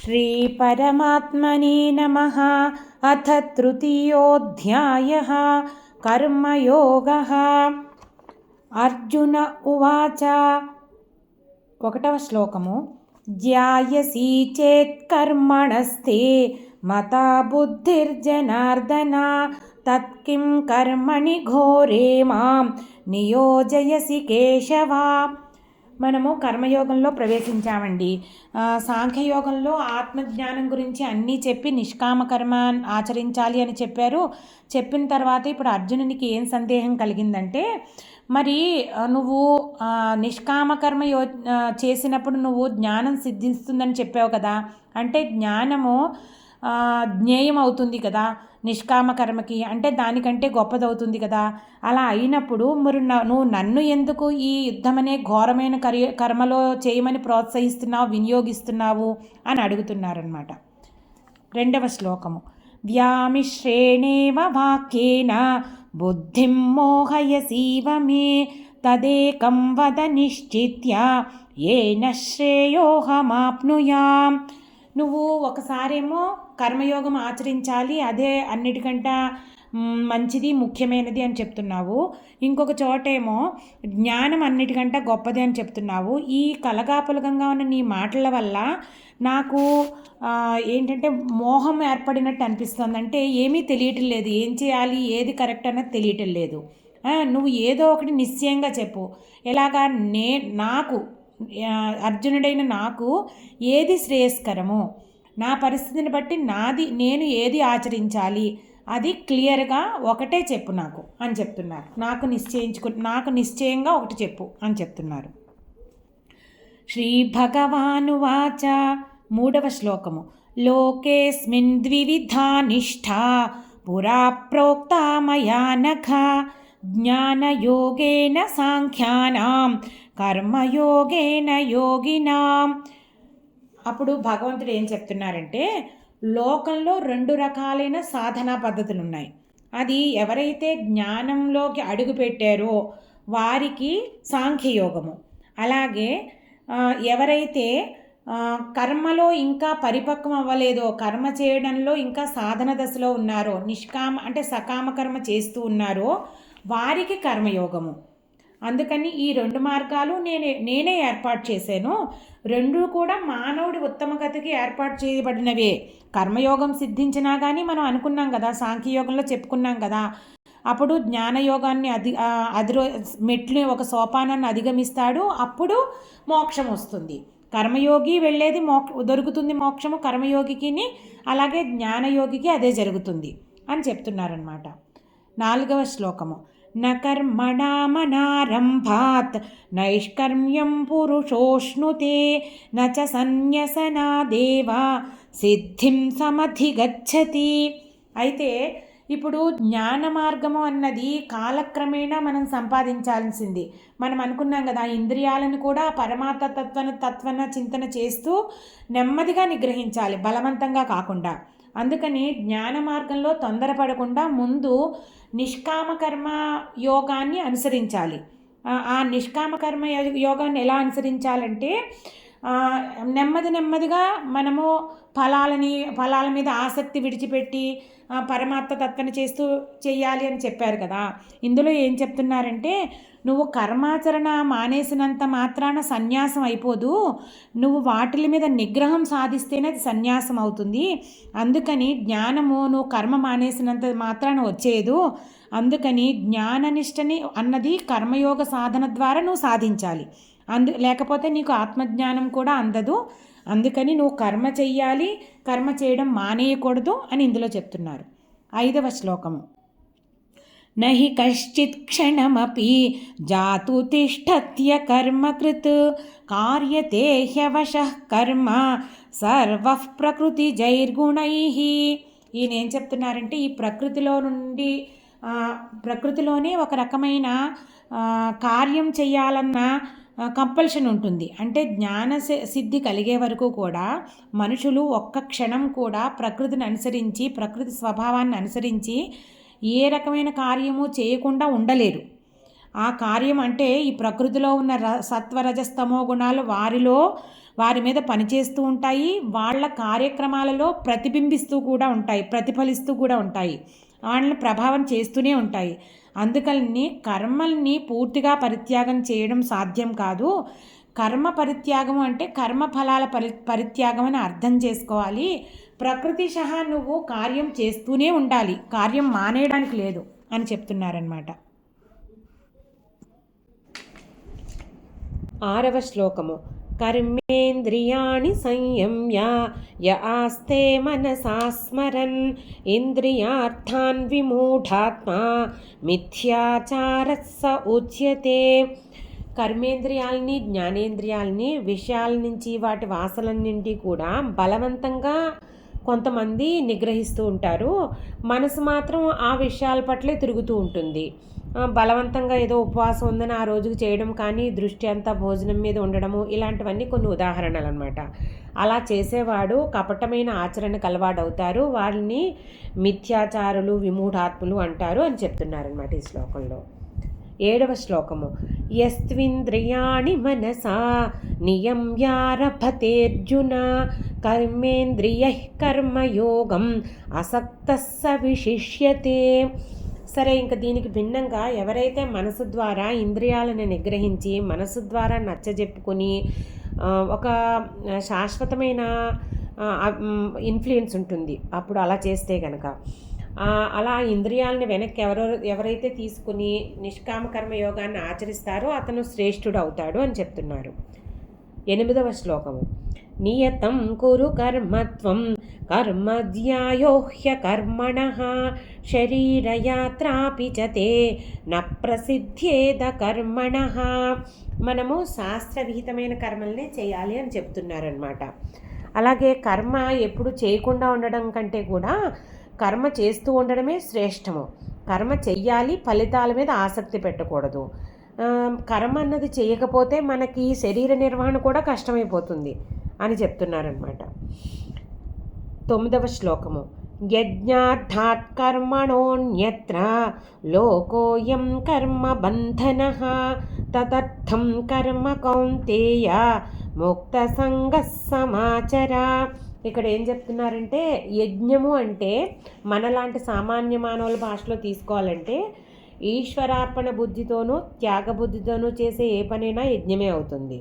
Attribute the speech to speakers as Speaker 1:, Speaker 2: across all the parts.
Speaker 1: श्रीपरमात्मने नमः। अथ तृतीयोऽध्यायः कर्मयोगः। अर्जुन उवाच। ఒకటవ శ్లోకము। ధ్యాయసి చేత్ కర్మణస్తే మతా బుద్ధిర్జనార్దన తత్కిం కర్మణి ఘోరే మాం నియోజయసి కేశవ. మనము కర్మయోగంలో ప్రవేశించామండి. సాంఖ్యయోగంలో ఆత్మజ్ఞానం గురించి అన్నీ చెప్పి నిష్కామ కర్మ ఆచరించాలి అని చెప్పారు. చెప్పిన తర్వాత ఇప్పుడు అర్జునునికి ఏం సందేహం కలిగిందంటే, మరి నువ్వు నిష్కామ కర్మ చేసినప్పుడు నువ్వు జ్ఞానం సిద్ధిస్తుందని చెప్పావు కదా, అంటే జ్ఞానము జ్ఞేయం అవుతుంది కదా నిష్కామ కర్మకి, అంటే దానికంటే గొప్పదవుతుంది కదా. అలా అయినప్పుడు మరి నువ్వు నన్ను ఎందుకు ఈ యుద్ధమనే ఘోరమైన కర్మలో చేయమని ప్రోత్సహిస్తున్నావు, వినియోగిస్తున్నావు అని అడుగుతున్నారన్నమాట. రెండవ శ్లోకము। వ్యామిశ్రేణేవ వాక్యేన బుద్ధిం మోహయసీవ మే తదేకం వద నిశ్చిత్య ఏన శ్రేయోహమాప్నుయాం. నువ్వు ఒకసారేమో కర్మయోగం ఆచరించాలి, అదే అన్నిటికంటే మంచిది ముఖ్యమైనది అని చెప్తున్నావు. ఇంకొక చోటేమో జ్ఞానం అన్నిటికంటే గొప్పది అని చెప్తున్నావు. ఈ కలగాపులగంగా ఉన్న నీ మాటల వల్ల నాకు ఏంటంటే మోహం ఏర్పడినట్టు అనిపిస్తుంది. అంటే ఏమీ తెలియటం లేదు, ఏం చేయాలి ఏది కరెక్ట్ అన్నది తెలియటం లేదు. నువ్వు ఏదో ఒకటి నిశ్చయంగా చెప్పు. ఎలాగా నాకు అర్జునుడైన నాకు ఏది శ్రేయస్కరము, నా పరిస్థితిని బట్టి నేను ఏది ఆచరించాలి అది క్లియర్గా ఒకటే చెప్పు నాకు అని చెప్తున్నారు. నాకు నిశ్చయంగా ఒకటి చెప్పు అని చెప్తున్నారు. శ్రీ భగవానువాచ. మూడవ శ్లోకము। లోకేస్మిన్ ద్వివిధా నిష్ఠా పురా ప్రోక్తా మయా నఖ జ్ఞానయోగేన సాంఖ్యానాం కర్మయోగేన యోగినాం. అప్పుడు భగవంతుడు ఏం చెప్తున్నారంటే, లోకంలో 2 రకాలైన సాధనా పద్ధతులు ఉన్నాయి. అది ఎవరైతే జ్ఞానంలోకి అడుగుపెట్టారో వారికి సాంఖ్యయోగము, అలాగే ఎవరైతే కర్మలో ఇంకా పరిపక్వం అవ్వలేదో, కర్మ చేయడంలో ఇంకా సాధన దశలో ఉన్నారో, నిష్కామ అంటే సకామ కర్మ చేస్తూ ఉన్నారో వారికి కర్మయోగము. అందుకని ఈ 2 మార్గాలు నేనే ఏర్పాటు చేశాను. 2 కూడా మానవుడి ఉత్తమ గతికి ఏర్పాటు చేయబడినవే. కర్మయోగం సిద్ధించినా కానీ మనం అనుకున్నాం కదా, సాంఖ్యయోగంలో చెప్పుకున్నాం కదా, అప్పుడు జ్ఞానయోగాన్ని మెట్లు ఒక సోపానాన్ని అధిగమిస్తాడు, అప్పుడు మోక్షం వస్తుంది. కర్మయోగి వెళ్ళేది దొరుకుతుంది మోక్షము కర్మయోగికిని, అలాగే జ్ఞానయోగికి అదే జరుగుతుంది అని చెప్తున్నారనమాట. 4వ శ్లోకము। న కర్మణామనారంభాత్ నైష్కర్మ్యం పురుషోష్ణుతే నచ సన్యసనాదేవ సిద్ధిం సమధిగచ్చతి. అయితే ఇప్పుడు జ్ఞాన మార్గము అన్నది కాలక్రమేణా మనం సంపాదించాల్సింది. మనం అనుకున్నాం కదా, ఇంద్రియాలను కూడా పరమాత్మ తత్వన చింతన చేస్తూ నెమ్మదిగా నిగ్రహించాలి, బలవంతంగా కాకుండా. అందుకని జ్ఞాన మార్గంలో తొందరపడకుండా ముందు నిష్కామ కర్మ యోగాన్ని అనుసరించాలి. ఆ నిష్కామ కర్మ యోగాన్ని ఎలా అనుసరించాలంటే, నెమ్మదిగా మనము ఫలాల మీద ఆసక్తి విడిచిపెట్టి పరమాత్మ తత్వన చేస్తూ చెయ్యాలి అని చెప్పారు కదా. ఇందులో ఏం చెప్తున్నారంటే, నువ్వు కర్మాచరణ మానేసినంత మాత్రాన సన్యాసం అయిపోదు, నువ్వు వాటి మీద నిగ్రహం సాధిస్తేనే అది సన్యాసం అవుతుంది. అందుకని జ్ఞానము నువ్వు కర్మ మానేసినంత మాత్రాన వచ్చేదు. అందుకని జ్ఞాననిష్టని అన్నది కర్మయోగ సాధన ద్వారా నువ్వు సాధించాలి. లేకపోతే నీకు ఆత్మజ్ఞానం కూడా అందదు. అందుకని నువ్వు కర్మ చెయ్యాలి, కర్మ చేయడం మానేయకూడదు అని ఇందులో చెప్తున్నారు. 5వ శ్లోకము। నహి కశ్చిత్ క్షణమపి జాతు తిష్టత్య కర్మకృత్ కార్యతే హ్యవశః కర్మ సర్వః ప్రకృతి జైర్గుణైః. ఈయన ఏం చెప్తున్నారంటే, ఈ ప్రకృతిలోనే ఒక రకమైన కార్యం చేయాలన్న కంపల్షన్ ఉంటుంది. అంటే జ్ఞాన సిద్ధి కలిగే వరకు కూడా మనుషులు ఒక్క క్షణం కూడా ప్రకృతిని అనుసరించి, ప్రకృతి స్వభావాన్ని అనుసరించి ఏ రకమైన కార్యము చేయకుండా ఉండలేరు. ఆ కార్యం అంటే ఈ ప్రకృతిలో ఉన్న సత్వరజస్తమో గుణాలు వారి మీద పనిచేస్తూ ఉంటాయి, వాళ్ళ కార్యక్రమాలలో ప్రతిబింబిస్తూ కూడా ఉంటాయి, ప్రతిఫలిస్తూ కూడా ఉంటాయి, వాళ్ళని ప్రభావం చేస్తూనే ఉంటాయి. అందుకని కర్మల్ని పూర్తిగా పరిత్యాగం చేయడం సాధ్యం కాదు. కర్మ పరిత్యాగం అంటే కర్మ ఫలాల పరిత్యాగం అని అర్థం చేసుకోవాలి. ప్రకృతి సహా నువ్వు కార్యం చేస్తూనే ఉండాలి, కార్యం మానేయడానికి లేదు అని చెప్తున్నారనమాట.
Speaker 2: 6వ శ్లోకము. కర్మేంద్రియాణి సంయమ్య య ఆస్తే మనసా స్మరన్ ఇంద్రియార్థాన్ విమూఢాత్మా మిథ్యాచారః స ఉచ్యతే. కర్మేంద్రియాలని జ్ఞానేంద్రియాలని విషయాల నుంచి వాటి వాసనలన్నింటి కూడా బలవంతంగా కొంతమంది నిగ్రహిస్తూ ఉంటారు. మనసు మాత్రం ఆ విషయాల పట్లే తిరుగుతూ ఉంటుంది. బలవంతంగా ఏదో ఉపవాసం ఉందని ఆ రోజుకి చేయడం కానీ, దృష్టి అంతా భోజనం మీద ఉండడము, ఇలాంటివన్నీ కొన్ని ఉదాహరణలు అనమాట. అలా చేసేవాడు కపటమైన ఆచరణకు అలవాడవుతారు. వాళ్ళని మిథ్యాచారులు, విమూఢాత్ములు అంటారు అని చెప్తున్నారనమాట ఈ శ్లోకంలో. 7వ శ్లోకము. యస్త్వింద్రియాణి మనసా నియమ్యారభతేర్జున కర్మేంద్రియః కర్మయోగం అసక్తః స విశిష్యతే. సరే, ఇంకా దీనికి భిన్నంగా ఎవరైతే మనసు ద్వారా ఇంద్రియాలను నిగ్రహించి మనసు ద్వారా నచ్చజెప్పుకొని ఒక శాశ్వతమైన ఇన్ఫ్లుయెన్స్ ఉంటుంది అప్పుడు అలా చేస్తే గనక, అలా ఇంద్రియాలని వెనక్కి ఎవరైతే తీసుకుని నిష్కామ కర్మయోగాన్ని ఆచరిస్తారో అతను శ్రేష్ఠుడు అవుతాడు అని చెప్తున్నారు. 8వ శ్లోకము. నియతం కురు కర్మత్వం కర్మధ్యాయోహ్య కర్మణః శరీరయాత్రాపి చ తే న ప్రసిద్ధేద కర్మణః. మనము శాస్త్రవిహితమైన కర్మల్ని చేయాలి అని చెప్తున్నారనమాట. అలాగే కర్మ ఎప్పుడు చేయకుండా ఉండడం కంటే కూడా కర్మ చేస్తూ ఉండడమే శ్రేష్టము. కర్మ చెయ్యాలి, ఫలితాల మీద ఆసక్తి పెట్టకూడదు. కర్మ అన్నది చేయకపోతే మనకి శరీర నిర్వహణ కూడా కష్టమైపోతుంది అని చెప్తున్నారనమాట. 9వ శ్లోకము. యజ్ఞార్థాత్ కర్మణోన్యత్ర లోకోయం కర్మ బంధనః తదర్థం కర్మ కౌంతేయ ముక్త సంగః సమాచర. ఇక్కడ ఏం చెప్తున్నారంటే, యజ్ఞము అంటే మనలాంటి సామాన్య మానవుల భాషలో తీసుకోవాలంటే ఈశ్వరార్పణ బుద్ధితోనూ త్యాగబుద్ధితోనూ చేసే ఏ పనైనా యజ్ఞమే అవుతుంది.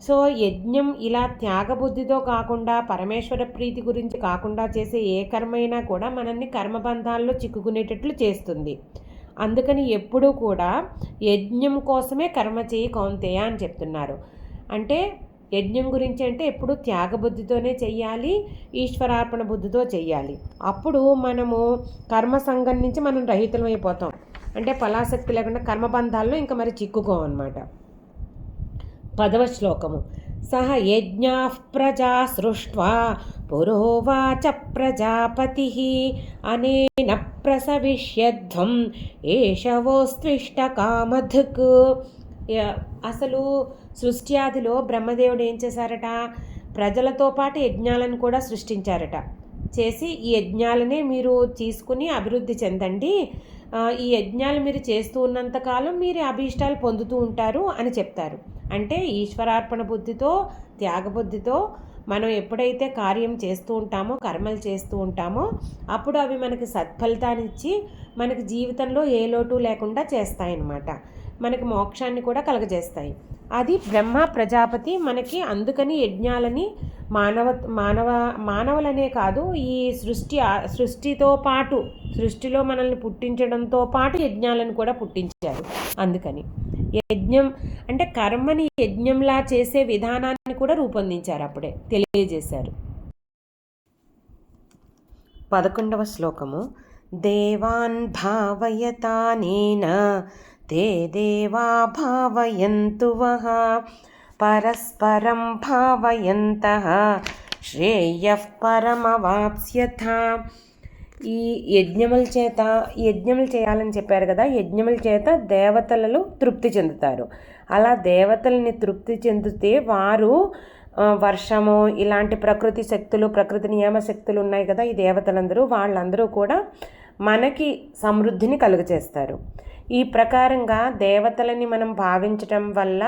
Speaker 2: సో యజ్ఞం ఇలా త్యాగబుద్ధితో కాకుండా, పరమేశ్వర ప్రీతి గురించి కాకుండా చేసే ఏ కర్మైనా కూడా మనల్ని కర్మబంధాల్లో చిక్కుకునేటట్లు చేస్తుంది. అందుకని ఎప్పుడూ కూడా యజ్ఞం కోసమే కర్మ చేయి కౌంతేయ అని చెప్తున్నారు. అంటే యజ్ఞం గురించి అంటే ఎప్పుడు త్యాగబుద్ధితోనే చెయ్యాలి, ఈశ్వరార్పణ బుద్ధితో చెయ్యాలి. అప్పుడు మనము కర్మ సంఘం నుంచి మనం రహితమైపోతాం. అంటే ఫలాసక్తి లేకుండా కర్మబంధాల్లో ఇంకా మరి చిక్కుకోమన్నమాట. 10వ శ్లోకము. సహ యజ్ఞాః ప్రజా సృష్ట్వా పురోవాచ ప్రజాపతిః అనేన ప్రసవిష్యధ్వం ఏషవోస్త్విష్ట కామధుక్. అసలు సృష్టి ఆదిలో బ్రహ్మదేవుడు ఏం చేశారట, ప్రజలతో పాటు యజ్ఞాలను కూడా సృష్టించారట. చేసి ఈ యజ్ఞాలనే మీరు తీసుకుని అభివృద్ధి చెందండి, ఈ యజ్ఞాలు మీరు చేస్తూ ఉన్నంతకాలం మీరు అభీష్టాలు పొందుతూ ఉంటారు అని చెప్తారు. అంటే ఈశ్వరార్పణ బుద్ధితో, త్యాగబుద్ధితో మనం ఎప్పుడైతే కార్యం చేస్తూ ఉంటామో, కర్మలు చేస్తూ ఉంటామో, అప్పుడు అవి మనకి సత్ఫలితాన్ని ఇచ్చి మనకి జీవితంలో ఏ లోటు లేకుండా చేస్తాయన్నమాట. మనకి మోక్షాన్ని కూడా కలగజేస్తాయి. అది బ్రహ్మ ప్రజాపతి మనకి అందుకని యజ్ఞాలని మానవులనే కాదు, ఈ సృష్టితో పాటు, సృష్టిలో మనల్ని పుట్టించడంతో పాటు యజ్ఞాలను కూడా పుట్టించారు. అందుకని యజ్ఞం అంటే కర్మని యజ్ఞంలా చేసే విధానాన్ని కూడా రూపొందించారు, అప్పుడే తెలియజేశారు. 11వ శ్లోకము. దేవాన్ భావయతానేన తే దేవా భావయంతు వః పరస్పరం భావయంతః శ్రేయః పరమవాప్స్యథ. ఈ యజ్ఞముల చేయాలని చెప్పారు కదా, యజ్ఞముల చేత దేవతలలో తృప్తి చెందుతారు. అలా దేవతల్ని తృప్తి చెందితే వారు వర్షము ఇలాంటి ప్రకృతి శక్తులు, ప్రకృతి నియమ శక్తులు ఉన్నాయి కదా, ఈ దేవతలందరూ వాళ్ళందరూ కూడా మనకి సమృద్ధిని కలుగజేస్తారు. ఈ ప్రకారంగా దేవతలని మనం భావించటం వల్ల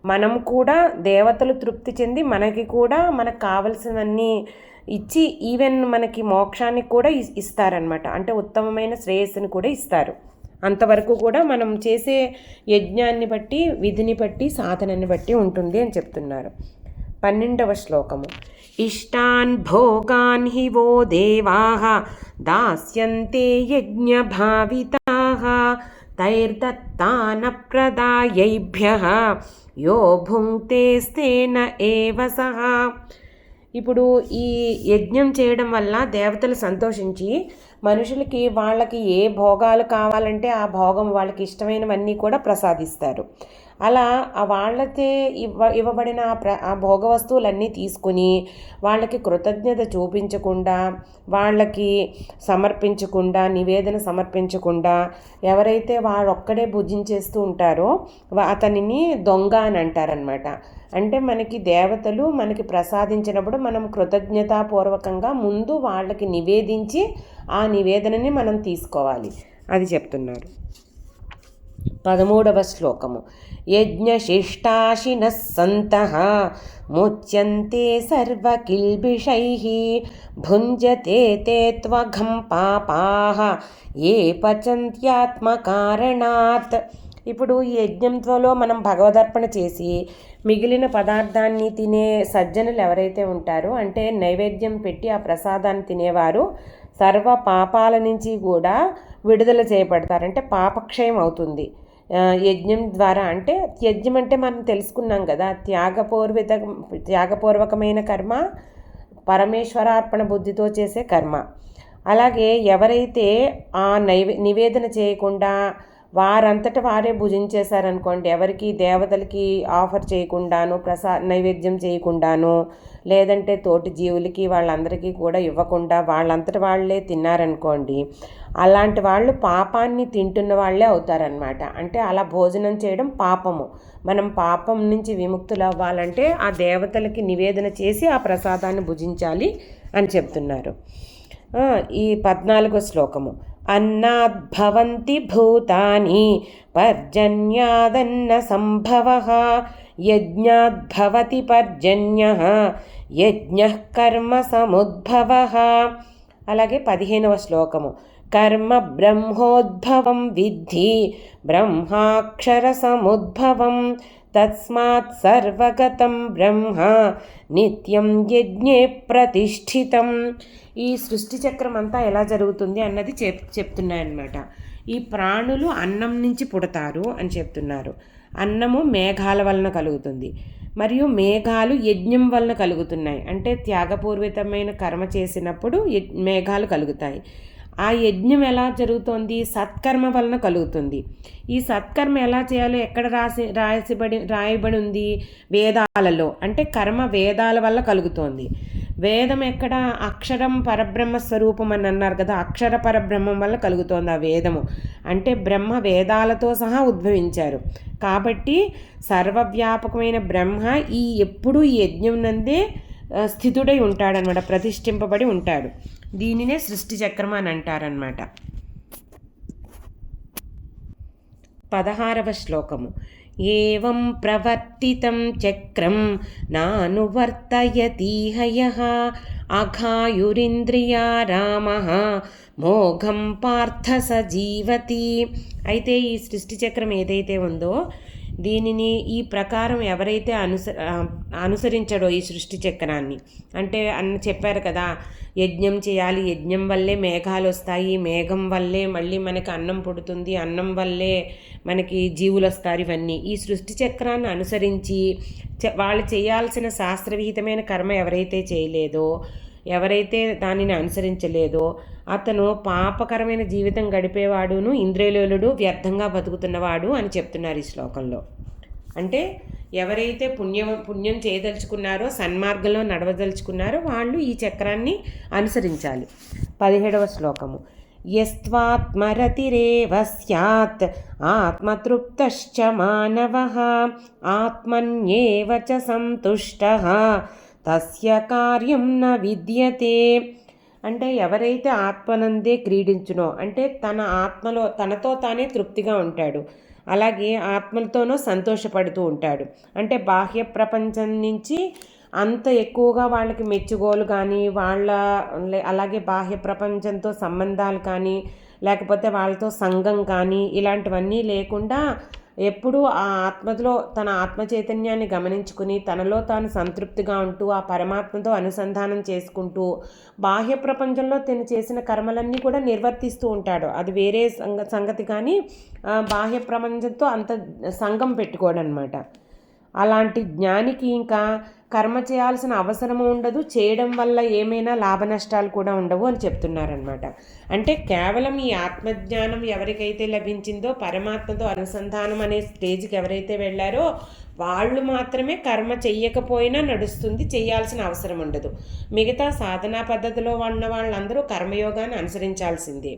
Speaker 2: మనం కూడా దేవతలు తృప్తి చెంది మనకి కూడా మనకు కావలసినవన్నీ ఇచ్చి ఈవెన్ మనకి మోక్షాన్ని కూడా ఇస్తారనమాట. అంటే ఉత్తమమైన శ్రేయస్సుని కూడా ఇస్తారు. అంతవరకు కూడా మనం చేసే యజ్ఞాన్ని బట్టి, విధిని బట్టి, సాధనని బట్టి ఉంటుంది అని చెప్తున్నారు. 12వ శ్లోకము. ఇష్టాన్ భోగాన్ హి వో దేవాః దాస్యంతే యజ్ఞభావితాః తైర్దత్తాన ప్రదాయైభ్యః యో భుంక్తేస్తేన ఏవ సహ. ఇప్పుడు ఈ యజ్ఞం చేయడం వల్ల దేవతలు సంతోషించి మనుషులకి వాళ్ళకి ఏ భోగాలు కావాలంటే ఆ భోగం వాళ్ళకి ఇష్టమైనవన్నీ కూడా ప్రసాదిస్తారు. అలా వాళ్ళతే ఇవ్వబడిన ఆ భోగ వస్తువులన్నీ తీసుకుని వాళ్ళకి కృతజ్ఞత చూపించకుండా, వాళ్ళకి సమర్పించకుండా, నివేదన సమర్పించకుండా ఎవరైతే వాళ్ళొక్కడే భుజించేస్తూ ఉంటారో అతనిని దొంగ అని అంటారనమాట. అంటే మనకి దేవతలు మనకి ప్రసాదించినప్పుడు మనం కృతజ్ఞతాపూర్వకంగా ముందు వాళ్ళకి నివేదించి ఆ నివేదనని మనం తీసుకోవాలి. అది చెప్తున్నారు. 13వ శ్లోకము. యజ్ఞశిష్టాశినః సంతః ముచ్యంతే సర్వకిల్బిషైః భుంజతే తే త్వఘం పాపాః ఏ పచంత్యాత్మకారణాత్. ఇప్పుడు ఈ యజ్ఞంలో మనం భగవదర్పణ చేసి మిగిలిన పదార్థాన్ని తినే సజ్జనులు ఎవరైతే ఉంటారో, అంటే నైవేద్యం పెట్టి ఆ ప్రసాదాన్ని తినేవారు సర్వ పాపాల నుంచి కూడా విడుదల చేయబడతారు. అంటే పాపక్షయం అవుతుంది యజ్ఞం ద్వారా. అంటే యజ్ఞం అంటే మనం తెలుసుకున్నాం కదా, త్యాగపూర్వకమైన కర్మ, పరమేశ్వరార్పణ బుద్ధితో చేసే కర్మ. అలాగే ఎవరైతే ఆ నివేదన చేయకుండా వారంతట వారే భుజించేశారనుకోండి, ఎవరికి దేవతలకి ఆఫర్ చేయకుండాను, నైవేద్యం చేయకుండాను, లేదంటే తోటి జీవులకి వాళ్ళందరికీ కూడా ఇవ్వకుండా వాళ్ళంతట వాళ్ళే తిన్నారనుకోండి, అలాంటి వాళ్ళు పాపాన్ని తింటున్న వాళ్ళే అవుతారనమాట. అంటే అలా భోజనం చేయడం పాపము. మనం పాపం నుంచి విముక్తులు అవ్వాలంటే ఆ దేవతలకి నివేదన చేసి ఆ ప్రసాదాన్ని భుజించాలి అని చెప్తున్నారు. ఈ 14వ శ్లోకము. అన్నాద్భవంతి భూతాని పర్జన్యాదన్న సంభవః యజ్ఞాద్భవతి పర్జన్యః యజ్ఞః కర్మ సముద్భవః. అలాగే 15వ శ్లోకము. కర్మ బ్రహ్మోద్భవం విద్ధి బ్రహ్మాక్షర సముద్భవం తస్మాత్ సర్వగతం బ్రహ్మ నిత్యం యజ్ఞే ప్రతిష్ఠితం. ఈ సృష్టి చక్రం అంతా ఎలా జరుగుతుంది అన్నది చెప్తున్నాయన్నమాట. ఈ ప్రాణులు అన్నం నుంచి పుడతారు అని చెప్తున్నారు. అన్నము మేఘాల వలన కలుగుతుంది, మరియు మేఘాలు యజ్ఞం వలన కలుగుతున్నాయి. అంటే త్యాగపూర్వితమైన కర్మ చేసినప్పుడు మేఘాలు కలుగుతాయి. ఆ యజ్ఞం ఎలా జరుగుతోంది? సత్కర్మ వలన కలుగుతుంది. ఈ సత్కర్మ ఎలా చేయాలో ఎక్కడ రాయబడి ఉంది? వేదాలలో. అంటే కర్మ వేదాల వల్ల కలుగుతోంది. వేదం ఎక్కడ? అక్షరం పరబ్రహ్మ స్వరూపం అని అన్నారు కదా, అక్షర పరబ్రహ్మం వల్ల కలుగుతోంది ఆ వేదము. అంటే బ్రహ్మ వేదాలతో సహా ఉద్భవించారు. కాబట్టి సర్వవ్యాపకమైన బ్రహ్మ ఎప్పుడూ ఈ యజ్ఞం నందే స్థితుడై ఉంటాడనమాట, ప్రతిష్ఠింపబడి ఉంటాడు. దీనినే సృష్టి చక్రం అని అంటారనమాట. 16వ శ్లోకము. ఏవం ప్రవర్తితం చక్రం నానువర్తయతీహ యః అఘాయురింద్రియా రామః మోఘం పార్థ సజీవతి. అయితే ఈ సృష్టి చక్రం ఏదైతే ఉందో దీనిని ఈ ప్రకారం ఎవరైతే అనుసరించడో ఈ సృష్టి చక్రాన్ని, అంటే చెప్పారు కదా, యజ్ఞం చేయాలి, యజ్ఞం వల్లే మేఘాలు వస్తాయి, మేఘం వల్లే మళ్ళీ మనకి అన్నం పుడుతుంది, అన్నం వల్లే మనకి జీవులు వస్తారు. ఇవన్నీ ఈ సృష్టి చక్రాన్ని అనుసరించి వాళ్ళు చేయాల్సిన శాస్త్రవిహితమైన కర్మ ఎవరైతే చేయలేదో, ఎవరైతే దానిని అనుసరించలేదో అతను పాపకరమైన జీవితం గడిపేవాడును, ఇంద్రియలోలుడు, వ్యర్థంగా బతుకుతున్నవాడు అని చెప్తున్నారు ఈ శ్లోకంలో. అంటే ఎవరైతే పుణ్యం చేయదలుచుకున్నారో, సన్మార్గంలో నడవదలుచుకున్నారో వాళ్ళు ఈ చక్రాన్ని అనుసరించాలి. 17వ శ్లోకము. యస్త్వాత్మరతిరేవ స్యాత్ ఆత్మతృప్తశ్చ మానవః ఆత్మన్యేవ చ సంతుష్టః తస్య కార్యం న విద్యతే. అంటే ఎవరైతే ఆత్మనందే క్రీడించునో, అంటే తన ఆత్మలో తనతో తానే తృప్తిగా ఉంటాడు, అలాగే ఆత్మలతోనూ సంతోషపడుతూ ఉంటాడు. అంటే బాహ్య ప్రపంచం నుంచి అంత ఎక్కువగా వాళ్ళకి మెచ్చుగోలు కానీ అలాగే బాహ్య ప్రపంచంతో సంబంధాలు కానీ లేకపోతే వాళ్ళతో సంఘం కానీ ఇలాంటివన్నీ లేకుండా ఎప్పుడూ ఆ ఆత్మలో తన ఆత్మ చైతన్యాన్ని గమనించుకుని తనలో తాను సంతృప్తిగా ఉంటూ ఆ పరమాత్మతో అనుసంధానం చేసుకుంటూ బాహ్య ప్రపంచంలో తను చేసిన కర్మలన్నీ కూడా నిర్వర్తిస్తూ ఉంటాడు. అది వేరే సంగతి కానీ బాహ్య ప్రపంచంతో అంత సంఘం పెట్టుకోడు అనమాట. అలాంటి జ్ఞానికి ఇంకా కర్మ చేయాల్సిన అవసరము ఉండదు, చేయడం వల్ల ఏమైనా లాభ నష్టాలు కూడా ఉండవు అని చెప్తున్నారనమాట. అంటే కేవలం ఈ ఆత్మజ్ఞానం ఎవరికైతే లభించిందో పరమాత్మతో అనుసంధానం అనే స్టేజ్కి ఎవరైతే వెళ్ళారో వాళ్ళు మాత్రమే కర్మ చెయ్యకపోయినా నడుస్తుంది, చేయాల్సిన అవసరం ఉండదు. మిగతా సాధనా పద్ధతిలో ఉన్న వాళ్ళందరూ కర్మయోగాన్ని అనుసరించాల్సిందే.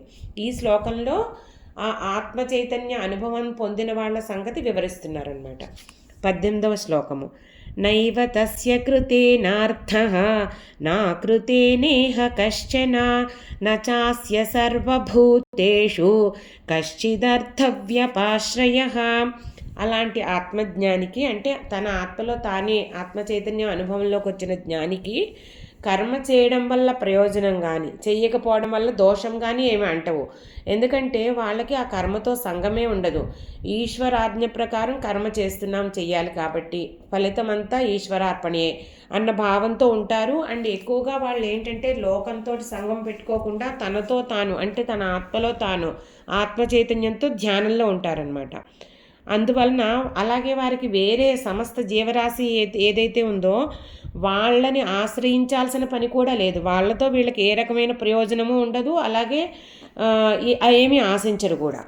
Speaker 2: ఈ శ్లోకంలో ఆ ఆత్మ చైతన్య అనుభవం పొందిన వాళ్ళ సంగతి వివరిస్తున్నారనమాట. 18వ శ్లోకము. నైవ తస్య కృతేనార్థః నా కృతేనేహ కశ్చన న చాస్య సర్వభూతేషు కశ్చిదర్థవ్యపాశ్రయః. అలాంటి ఆత్మజ్ఞానికి అంటే తన ఆత్మలో తానే ఆత్మ చైతన్యం అనుభవంలోకి వచ్చిన జ్ఞానికి కర్మ చేయడం వల్ల ప్రయోజనం కానీ చెయ్యకపోవడం వల్ల దోషం కానీ ఏమి అంటవు. ఎందుకంటే వాళ్ళకి ఆ కర్మతో సంగమే ఉండదు. ఈశ్వరాజ్ఞ ప్రకారం కర్మ చేస్తున్నాం చెయ్యాలి కాబట్టి ఫలితం అంతా ఈశ్వరార్పణే అన్న భావంతో ఉంటారు. అండ్ ఎక్కువగా వాళ్ళు ఏంటంటే లోకంతో సంగం పెట్టుకోకుండా తనతో తాను అంటే తన ఆత్మలో తాను ఆత్మ చైతన్యంతో ధ్యానంలో ఉంటారనమాట. అందువలన అలాగే వారికి వేరే సమస్త జీవరాశి ఏదైతే ఉందో వాళ్ళని ఆశ్రయించాల్సిన పని కూడా లేదు. వాళ్ళతో వీళ్ళకి ఏ రకమైన ప్రయోజనము ఉండదు, అలాగే ఏమీ ఆశించరు కూడా.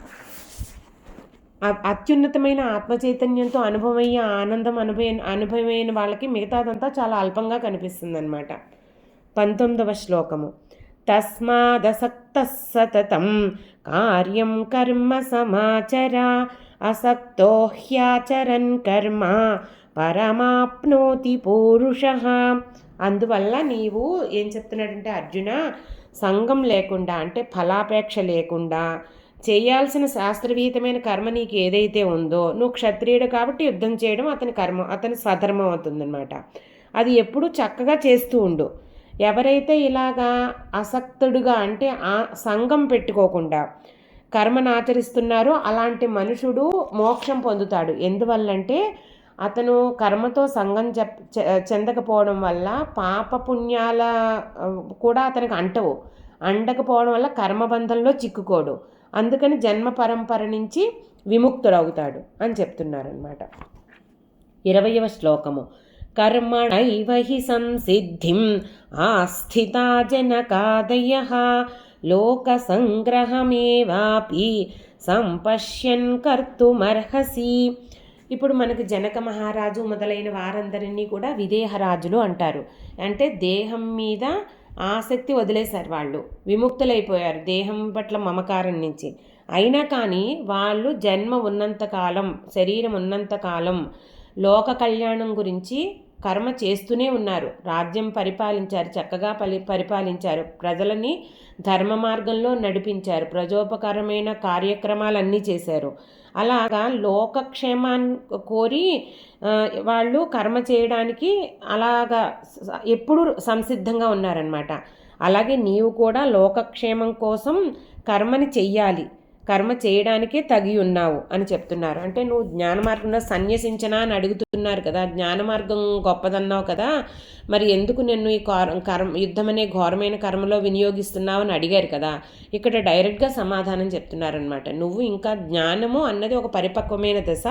Speaker 2: అత్యున్నతమైన ఆత్మ చైతన్యంతో అనుభవమయ్యే ఆనందం అనుభవమైన వాళ్ళకి మిగతాదంతా చాలా అల్పంగా కనిపిస్తుంది అనమాట. 19వ శ్లోకము. తస్మాదసక్త సతతం కార్యం కర్మ సమాచర అసక్తో హ్యాచరన్ కర్మ పరమాప్నోతి పూరుషః. అందువల్ల నీవు ఏం చెప్తున్నాడంటే అర్జున, సంగం లేకుండా అంటే ఫలాపేక్ష లేకుండా చేయాల్సిన శాస్త్రవీతమైన కర్మ నీకు ఏదైతే ఉందో, నువ్వు క్షత్రియుడు కాబట్టి యుద్ధం చేయడం అతని కర్మ, అతని స్వధర్మం అవుతుందన్నమాట. అది ఎప్పుడు చక్కగా చేస్తూ ఉండు. ఎవరైతే ఇలాగా అసక్తుడుగా అంటే సంగం పెట్టుకోకుండా కర్మను ఆచరిస్తున్నారో అలాంటి మనుషుడు మోక్షం పొందుతాడు. ఎందువల్లంటే అతను కర్మతో సంగం చెందకపోవడం వల్ల పాపపుణ్యాల కూడా అతనికి అండకపోవడం వల్ల కర్మబంధంలో చిక్కుకోడు. అందుకని జన్మ పరంపర నుంచి విముక్తుడవుతాడు అని చెప్తున్నారనమాట. 20వ శ్లోకము. కర్మణైవ హి సంసిద్ధిం ఆస్థితా జనకాదయః లోక సంగ్రహమేవాపి సంపశ్యన్ కర్తుమర్హసి. ఇప్పుడు మనకు జనక మహారాజు మొదలైన వారందరినీ కూడా విదేహరాజులు అంటారు. అంటే దేహం మీద ఆసక్తి వదిలేశారు, వాళ్ళు విముక్తులైపోయారు దేహం పట్ల మమకారం నుంచి. అయినా కానీ వాళ్ళు జన్మ ఉన్నంతకాలం, శరీరం ఉన్నంతకాలం లోక కళ్యాణం గురించి కర్మ చేస్తూనే ఉన్నారు. రాజ్యం పరిపాలించారు, చక్కగా పరిపాలించారు, ప్రజలని ధర్మ మార్గంలో నడిపించారు, ప్రజోపకరమైన కార్యక్రమాలన్నీ చేశారు. అలాగా లోకక్షేమాన్ని కోరి వాళ్ళు కర్మ చేయడానికి అలాగా ఎప్పుడు సంసిద్ధంగా ఉన్నారనమాట. అలాగే నీవు కూడా లోకక్షేమం కోసం కర్మని చెయ్యాలి, కర్మ చేయడానికే తగి ఉన్నావు అని చెప్తున్నారు. అంటే నువ్వు జ్ఞాన మార్గంలో సన్యసించనా అని అడుగుతున్నారు కదా, జ్ఞాన మార్గం గొప్పదన్నావు కదా, మరి ఎందుకు నిన్ను ఈ యుద్ధం అనే ఘోరమైన కర్మలో వినియోగిస్తున్నావు అని అడిగారు కదా. ఇక్కడ డైరెక్ట్గా సమాధానం చెప్తున్నారనమాట. నువ్వు ఇంకా జ్ఞానము అన్నది ఒక పరిపక్వమైన దశ,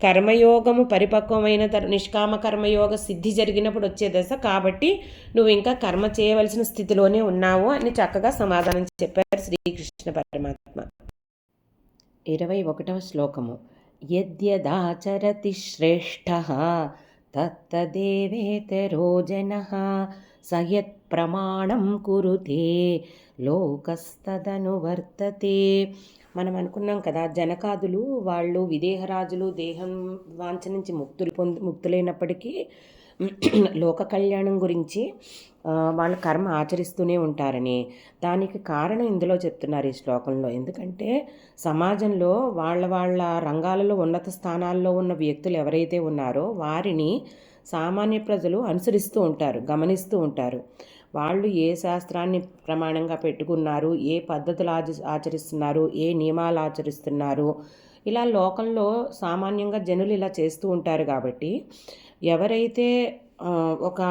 Speaker 2: కర్మయోగము పరిపక్వమైన నిష్కామ కర్మయోగ సిద్ధి జరిగినప్పుడు వచ్చే దశ, కాబట్టి నువ్వు ఇంకా కర్మ చేయవలసిన స్థితిలోనే ఉన్నావు అని చక్కగా సమాధానం చెప్పారు శ్రీకృష్ణ పరమాత్మ. 21వ శ్లోకము. యద్యదాచరతి శ్రేష్ఠః తత్తదేవేతరో జనః సయత్ ప్రమాణం కురుతే లోకస్తదనువర్తతే. మనం అనుకున్నాం కదా, జనకాదులు వాళ్ళు విదేహరాజులు దేహం వాంఛ నుంచి ముక్తులైనప్పటికీ లోక కళ్యాణం గురించి వాళ్ళ కర్మ ఆచరిస్తూనే ఉంటారని, దానికి కారణం ఇందులో చెప్తున్నారు ఈ శ్లోకంలో. ఎందుకంటే సమాజంలో వాళ్ళ వాళ్ళ రంగాలలో ఉన్నత స్థానాల్లో ఉన్న వ్యక్తులు ఎవరైతే ఉన్నారో వారిని సామాన్య ప్రజలు అనుసరిస్తూ ఉంటారు, గమనిస్తూ ఉంటారు. వాళ్ళు ఏ శాస్త్రాన్ని ప్రమాణంగా పెట్టుకున్నారు, ఏ పద్ధతులు ఆచరిస్తున్నారు, ఏ నియమాలు ఆచరిస్తున్నారు, ఇలా లోకంలో సామాన్యంగా జనులు ఇలా చేస్తూ ఉంటారు. కాబట్టి ఎవరైతే ఒక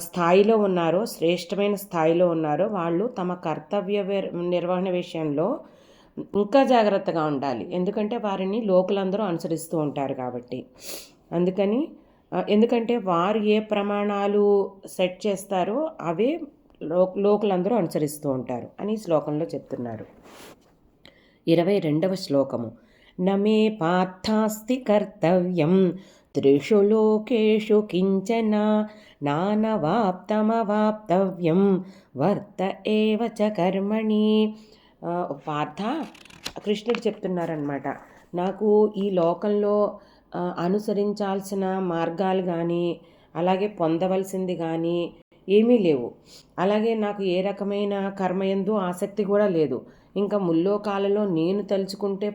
Speaker 2: స్థాయిలో ఉన్నారో, శ్రేష్టమైన స్థాయిలో ఉన్నారో వాళ్ళు తమ కర్తవ్య నిర్వహణ విషయంలో ఇంకా జాగ్రత్తగా ఉండాలి. ఎందుకంటే వారిని లోకులందరూ అనుసరిస్తూ ఉంటారు కాబట్టి. అందుకని ఎందుకంటే వారు ఏ ప్రమాణాలు సెట్ చేస్తారో అవే లోకులందరూ అనుసరిస్తూ ఉంటారు అని శ్లోకంలో చెప్తున్నారు. 22వ శ్లోకము. నమే పార్థాస్తి కర్తవ్యం త్రిషు లోకేషు కించన నానవాప్తమవాప్తవ్యం వర్త ఏవ చ కర్మణి. పార్థ, కృష్ణుడు చెప్తున్నారనమాట, నాకు ఈ లోకంలో అనుసరించాల్సిన మార్గాలు కానీ అలాగే పొందవలసింది కానీ ఏమీ లేవు. అలాగే నాకు ఏ రకమైన కర్మయందు ఆసక్తి కూడా లేదు. ఇంకా ముల్లోకాలలో నేను తలుచుకుంటే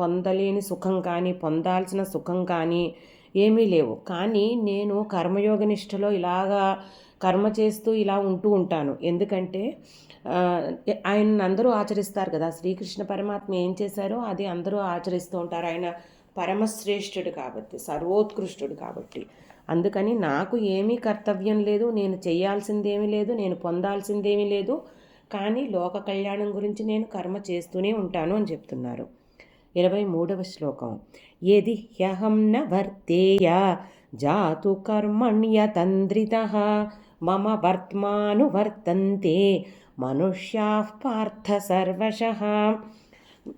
Speaker 2: పొందలేని సుఖం కానీ పొందాల్సిన సుఖం కానీ ఏమీ లేవు. కానీ నేను కర్మయోగ నిష్టలో ఇలాగా కర్మ చేస్తూ ఇలా ఉంటూ ఉంటాను. ఎందుకంటే ఆయన అందరూ ఆచరిస్తారు కదా. శ్రీకృష్ణ పరమాత్మ ఏం చేశారో అది అందరూ ఆచరిస్తూ ఉంటారు. ఆయన పరమశ్రేష్ఠుడు కాబట్టి, సర్వోత్కృష్టుడు కాబట్టి. అందుకని నాకు ఏమీ కర్తవ్యం లేదు, నేను చేయాల్సిందేమీ లేదు, నేను పొందాల్సిందేమీ లేదు. కానీ లోక కళ్యాణం గురించి నేను కర్మ చేస్తూనే ఉంటాను అని చెప్తున్నారు. 23వ శ్లోకం. యది హ్యహం న వర్తేయ జాతు కర్మణ్యతంద్రితః మమ వర్త్మానువర్తంతే మనుష్యాః పార్థ సర్వశః.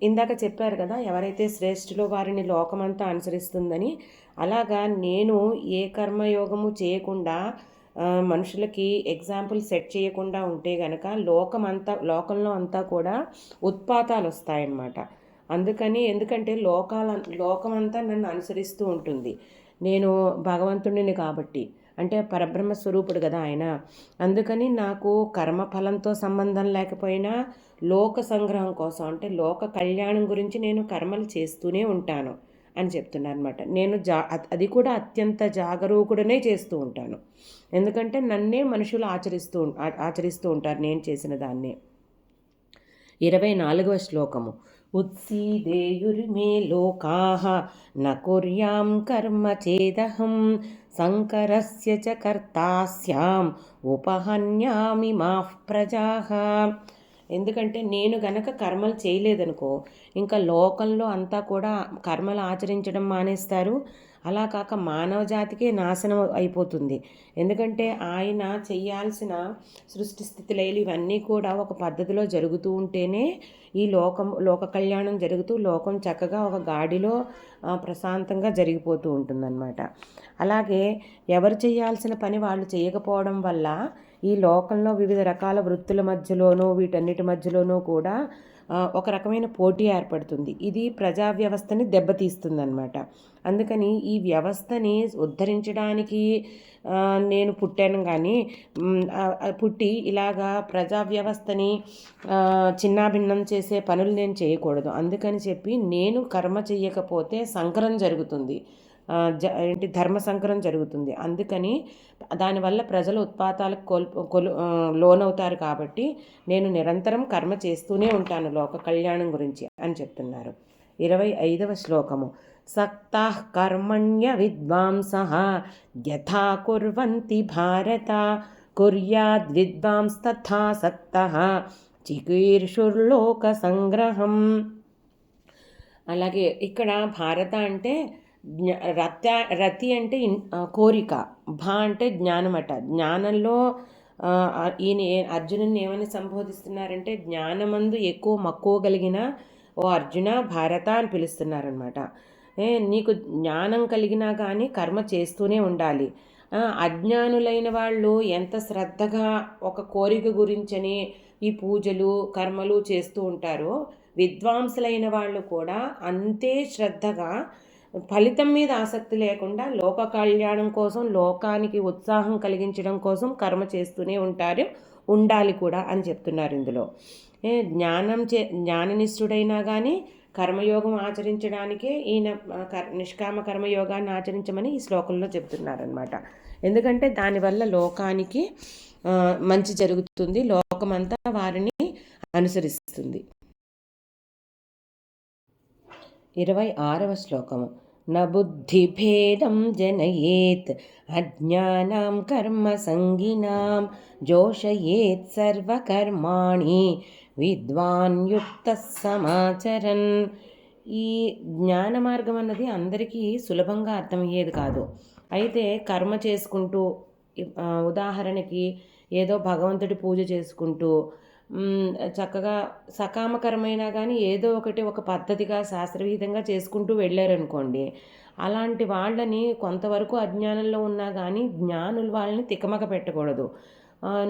Speaker 2: ఇందాక చెప్పారు కదా, ఎవరైతే శ్రేష్ఠులో వారిని లోకమంతా అనుసరిస్తుందని. అలాగా నేను ఏ కర్మయోగము చేయకుండా మనుషులకి ఎగ్జాంపుల్ సెట్ చేయకుండా ఉంటే గనక లోకంలో అంతా కూడా ఉత్పాతాలు వస్తాయన్నమాట. ఎందుకంటే లోకమంతా నన్ను అనుసరిస్తూ ఉంటుంది. నేను భగవంతుడిని కాబట్టి, అంటే పరబ్రహ్మ స్వరూపుడు కదా ఆయన. అందుకని నాకు కర్మఫలంతో సంబంధం లేకపోయినా లోక సంగ్రహం కోసం, అంటే లోక కళ్యాణం గురించి నేను కర్మలు చేస్తూనే ఉంటాను అని చెప్తున్నారు అనమాట. నేను అది కూడా అత్యంత జాగరూకుడనే చేస్తూ ఉంటాను. ఎందుకంటే నన్నే మనుషులు ఆచరిస్తూ ఉంటారు నేను చేసిన దాన్నే. 24వ శ్లోకము. ఉత్సీదేయుర్మే లోకాః న కుర్యాం కర్మ చేదహం సంకరస్య చ కర్తాస్యాం ఉపహన్యామి మాః ప్రజాః. ఎందుకంటే నేను గనక కర్మలు చేయలేదనుకో, ఇంకా లోకంలో అంతా కూడా కర్మలు ఆచరించడం మానేస్తారు. అలా కాక మానవ జాతికే నాశనం అయిపోతుంది. ఎందుకంటే ఆయన చేయాల్సిన సృష్టి స్థితి లయలు ఇవన్నీ కూడా ఒక పద్ధతిలో జరుగుతూ ఉంటేనే ఈ లోక కళ్యాణం జరుగుతూ లోకం చక్కగా ఒక గాడిలో ప్రశాంతంగా జరిగిపోతూ ఉంటుందన్నమాట. అలాగే ఎవరు చేయాల్సిన పని వాళ్ళు చేయకపోవడం వల్ల ఈ లోకంలో వివిధ రకాల వృత్తుల మధ్యలోనూ వీటన్నిటి మధ్యలోనూ కూడా ఒక రకమైన పోటీ ఏర్పడుతుంది. ఇది ప్రజా వ్యవస్థని దెబ్బతీస్తుందన్నమాట. అందుకని ఈ వ్యవస్థని ఉద్ధరించడానికి నేను పుట్టాను. కానీ పుట్టి ఇలాగా ప్రజా వ్యవస్థని చిన్నాభిన్నం చేసే పనులు నేను చేయకూడదు. అందుకని చెప్పి నేను కర్మ చెయ్యకపోతే సంకరం జరుగుతుంది, ధర్మ సంకరం జరుగుతుంది. అందుకని దానివల్ల ప్రజలు ఉత్పాతాలకు లోనవుతారు. కాబట్టి నేను నిరంతరం కర్మ చేస్తూనే ఉంటాను లోక కళ్యాణం గురించి అని చెప్తున్నారు. 25వ శ్లోకము. సక్తాః కర్మణ్య విద్వాంసః యథా కుర్వంతి భారత కుర్యాద్ విద్వాంస్తథా సక్తః చికీర్షుర్లోక సంగ్రహం. అలాగే ఇక్కడ భారత అంటే రతి అంటే కోరిక, భా అంటే జ్ఞానం అట. జ్ఞానంలో ఈయన అర్జునుని ఏమని సంబోధిస్తున్నారంటే జ్ఞానమందు ఎక్కువ మక్కువ కలిగిన ఓ అర్జున భారత అని పిలుస్తున్నారనమాట. నీకు జ్ఞానం కలిగినా కానీ కర్మ చేస్తూనే ఉండాలి. అజ్ఞానులైన వాళ్ళు ఎంత శ్రద్ధగా ఒక కోరిక గురించని ఈ పూజలు కర్మలు చేస్తూ ఉంటారో, విద్వాంసులైన వాళ్ళు కూడా అంతే శ్రద్ధగా ఫలితం మీద ఆసక్తి లేకుండా లోక కళ్యాణం కోసం, లోకానికి ఉత్సాహం కలిగించడం కోసం కర్మ చేస్తూనే ఉండాలి కూడా అని చెప్తున్నారు ఇందులో. జ్ఞాననిష్ఠుడైనా కానీ కర్మయోగం ఆచరించడానికే ఈయన నిష్కామ కర్మయోగాన్ని ఆచరించమని ఈ శ్లోకంలో చెప్తున్నారనమాట. ఎందుకంటే దానివల్ల లోకానికి మంచి జరుగుతుంది, లోకమంతా వారిని అనుసరిస్తుంది. 26వ శ్లోకము. న బుద్ధిభేదం జనయేత్ అజ్ఞానం కర్మ సంగినాం జోషయేత్ సర్వకర్మాణి విద్వాన్ యుక్త సమాచరన్. ఈ జ్ఞాన మార్గం అన్నది అందరికీ సులభంగా అర్థమయ్యేది కాదు. అయితే కర్మ చేసుకుంటూ, ఉదాహరణకి ఏదో భగవంతుడి పూజ చేసుకుంటూ చక్కగా సకామకరమైనా కానీ ఏదో ఒకటి ఒక పద్ధతిగా శాస్త్రవిహితంగా చేసుకుంటూ వెళ్ళారనుకోండి, అలాంటి వాళ్ళని కొంతవరకు అజ్ఞానంలో ఉన్నా కానీ జ్ఞానులు వాళ్ళని తికమక పెట్టకూడదు.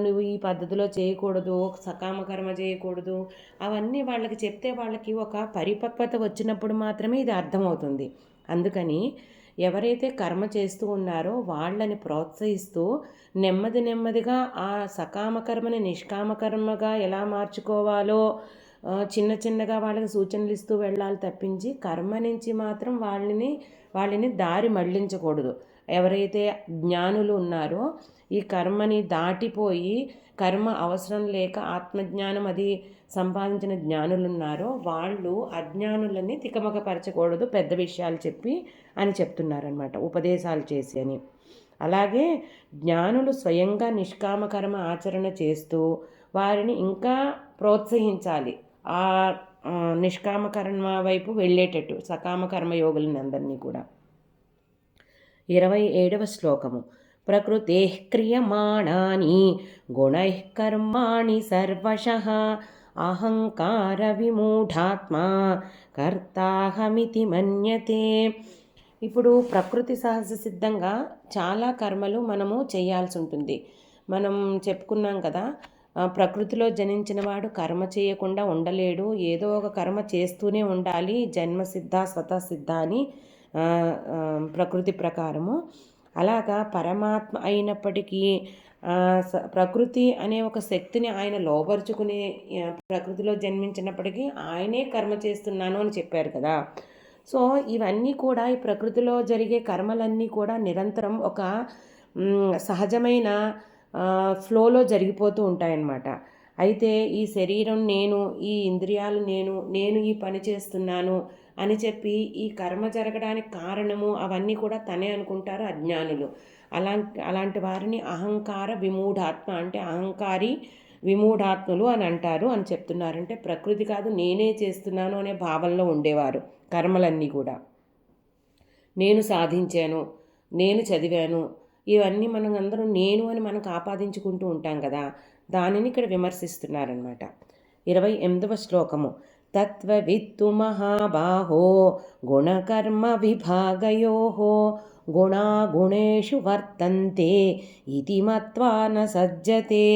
Speaker 2: నువ్వు ఈ పద్ధతిలో చేయకూడదు, సకామకర్మ చేయకూడదు, అవన్నీ వాళ్ళకి చెప్తే వాళ్ళకి ఒక పరిపక్వత వచ్చినప్పుడు మాత్రమే ఇది అర్థమవుతుంది. అందుకని ఎవరైతే కర్మ చేస్తూ ఉన్నారో వాళ్ళని ప్రోత్సహిస్తూ నెమ్మదిగా ఆ సకామకర్మని నిష్కామకర్మగా ఎలా మార్చుకోవాలో చిన్నగా వాళ్ళకి సూచనలు ఇస్తూ వెళ్ళాలి తప్పించి కర్మ నుంచి మాత్రం వాళ్ళని దారి మళ్లించకూడదు. ఎవరైతే జ్ఞానులు ఉన్నారో ఈ కర్మని దాటిపోయి కర్మ అవసరం లేక ఆత్మజ్ఞానం అది సంపాదించిన జ్ఞానులు ఉన్నారో వాళ్ళు అజ్ఞానులని తికమకపరచకూడదు పెద్ద విషయాలు చెప్పి అని చెప్తున్నారనమాట, ఉపదేశాలు చేసి అని. అలాగే జ్ఞానులు స్వయంగా నిష్కామకర్మ ఆచరణ చేస్తూ వారిని ఇంకా ప్రోత్సహించాలి ఆ నిష్కామకర్మ వైపు వెళ్ళేటట్టు, సకామకర్మ యోగులని అందరినీ కూడా. 27వ శ్లోకము. ప్రకృతే క్రియమాణాని గుణైః కర్మాణి సర్వశః అహంకార విమూఢాత్మా కర్తాహమితి మన్యతే. ఇప్పుడు ప్రకృతి సహజ సిద్ధంగా చాలా కర్మలు మనము చేయాల్సి ఉంటుంది. మనం చెప్పుకున్నాం కదా, ప్రకృతిలో జనించిన వాడు కర్మ చేయకుండా ఉండలేడు, ఏదో ఒక కర్మ చేస్తూనే ఉండాలి, జన్మసిద్ధ స్వతసిద్ధ అని ప్రకృతి ప్రకారము. అలాగా పరమాత్మ అయినప్పటికీ ప్రకృతి అనే ఒక శక్తిని ఆయన లోపరుచుకుని ప్రకృతిలో జన్మించినప్పటికీ ఆయనే కర్మ చేస్తున్నాను అని చెప్పారు కదా. సో ఇవన్నీ కూడా ఈ ప్రకృతిలో జరిగే కర్మలన్నీ కూడా నిరంతరం ఒక సహజమైన ఫ్లోలో జరిగిపోతూ ఉంటాయన్నమాట. అయితే ఈ శరీరం నేను, ఈ ఇంద్రియాలు నేను ఈ పని చేస్తున్నాను అని చెప్పి ఈ కర్మ జరగడానికి కారణము అవన్నీ కూడా తనే అనుకుంటారు అజ్ఞానులు. అలాంటి వారిని అహంకార విమూఢాత్మ అంటే అహంకారి విమూఢాత్ములు అని అంటారు అని చెప్తున్నారంటే ప్రకృతి కాదు నేనే చేస్తున్నాను అనే భావంలో ఉండేవారు. కర్మలన్నీ కూడా నేను సాధించాను, నేను చదివాను, ఇవన్నీ మనం అందరం నేను అని మనకు ఆపాదించుకుంటూ ఉంటాం కదా, దానిని ఇక్కడ విమర్శిస్తున్నారనమాట. 28వ శ్లోకము. తత్వవిత్తు మహాబాహో గుణకర్మ విభాగయోః గుణాగుణేషు వర్తంతే ఇది మత్వా న సజ్జతే.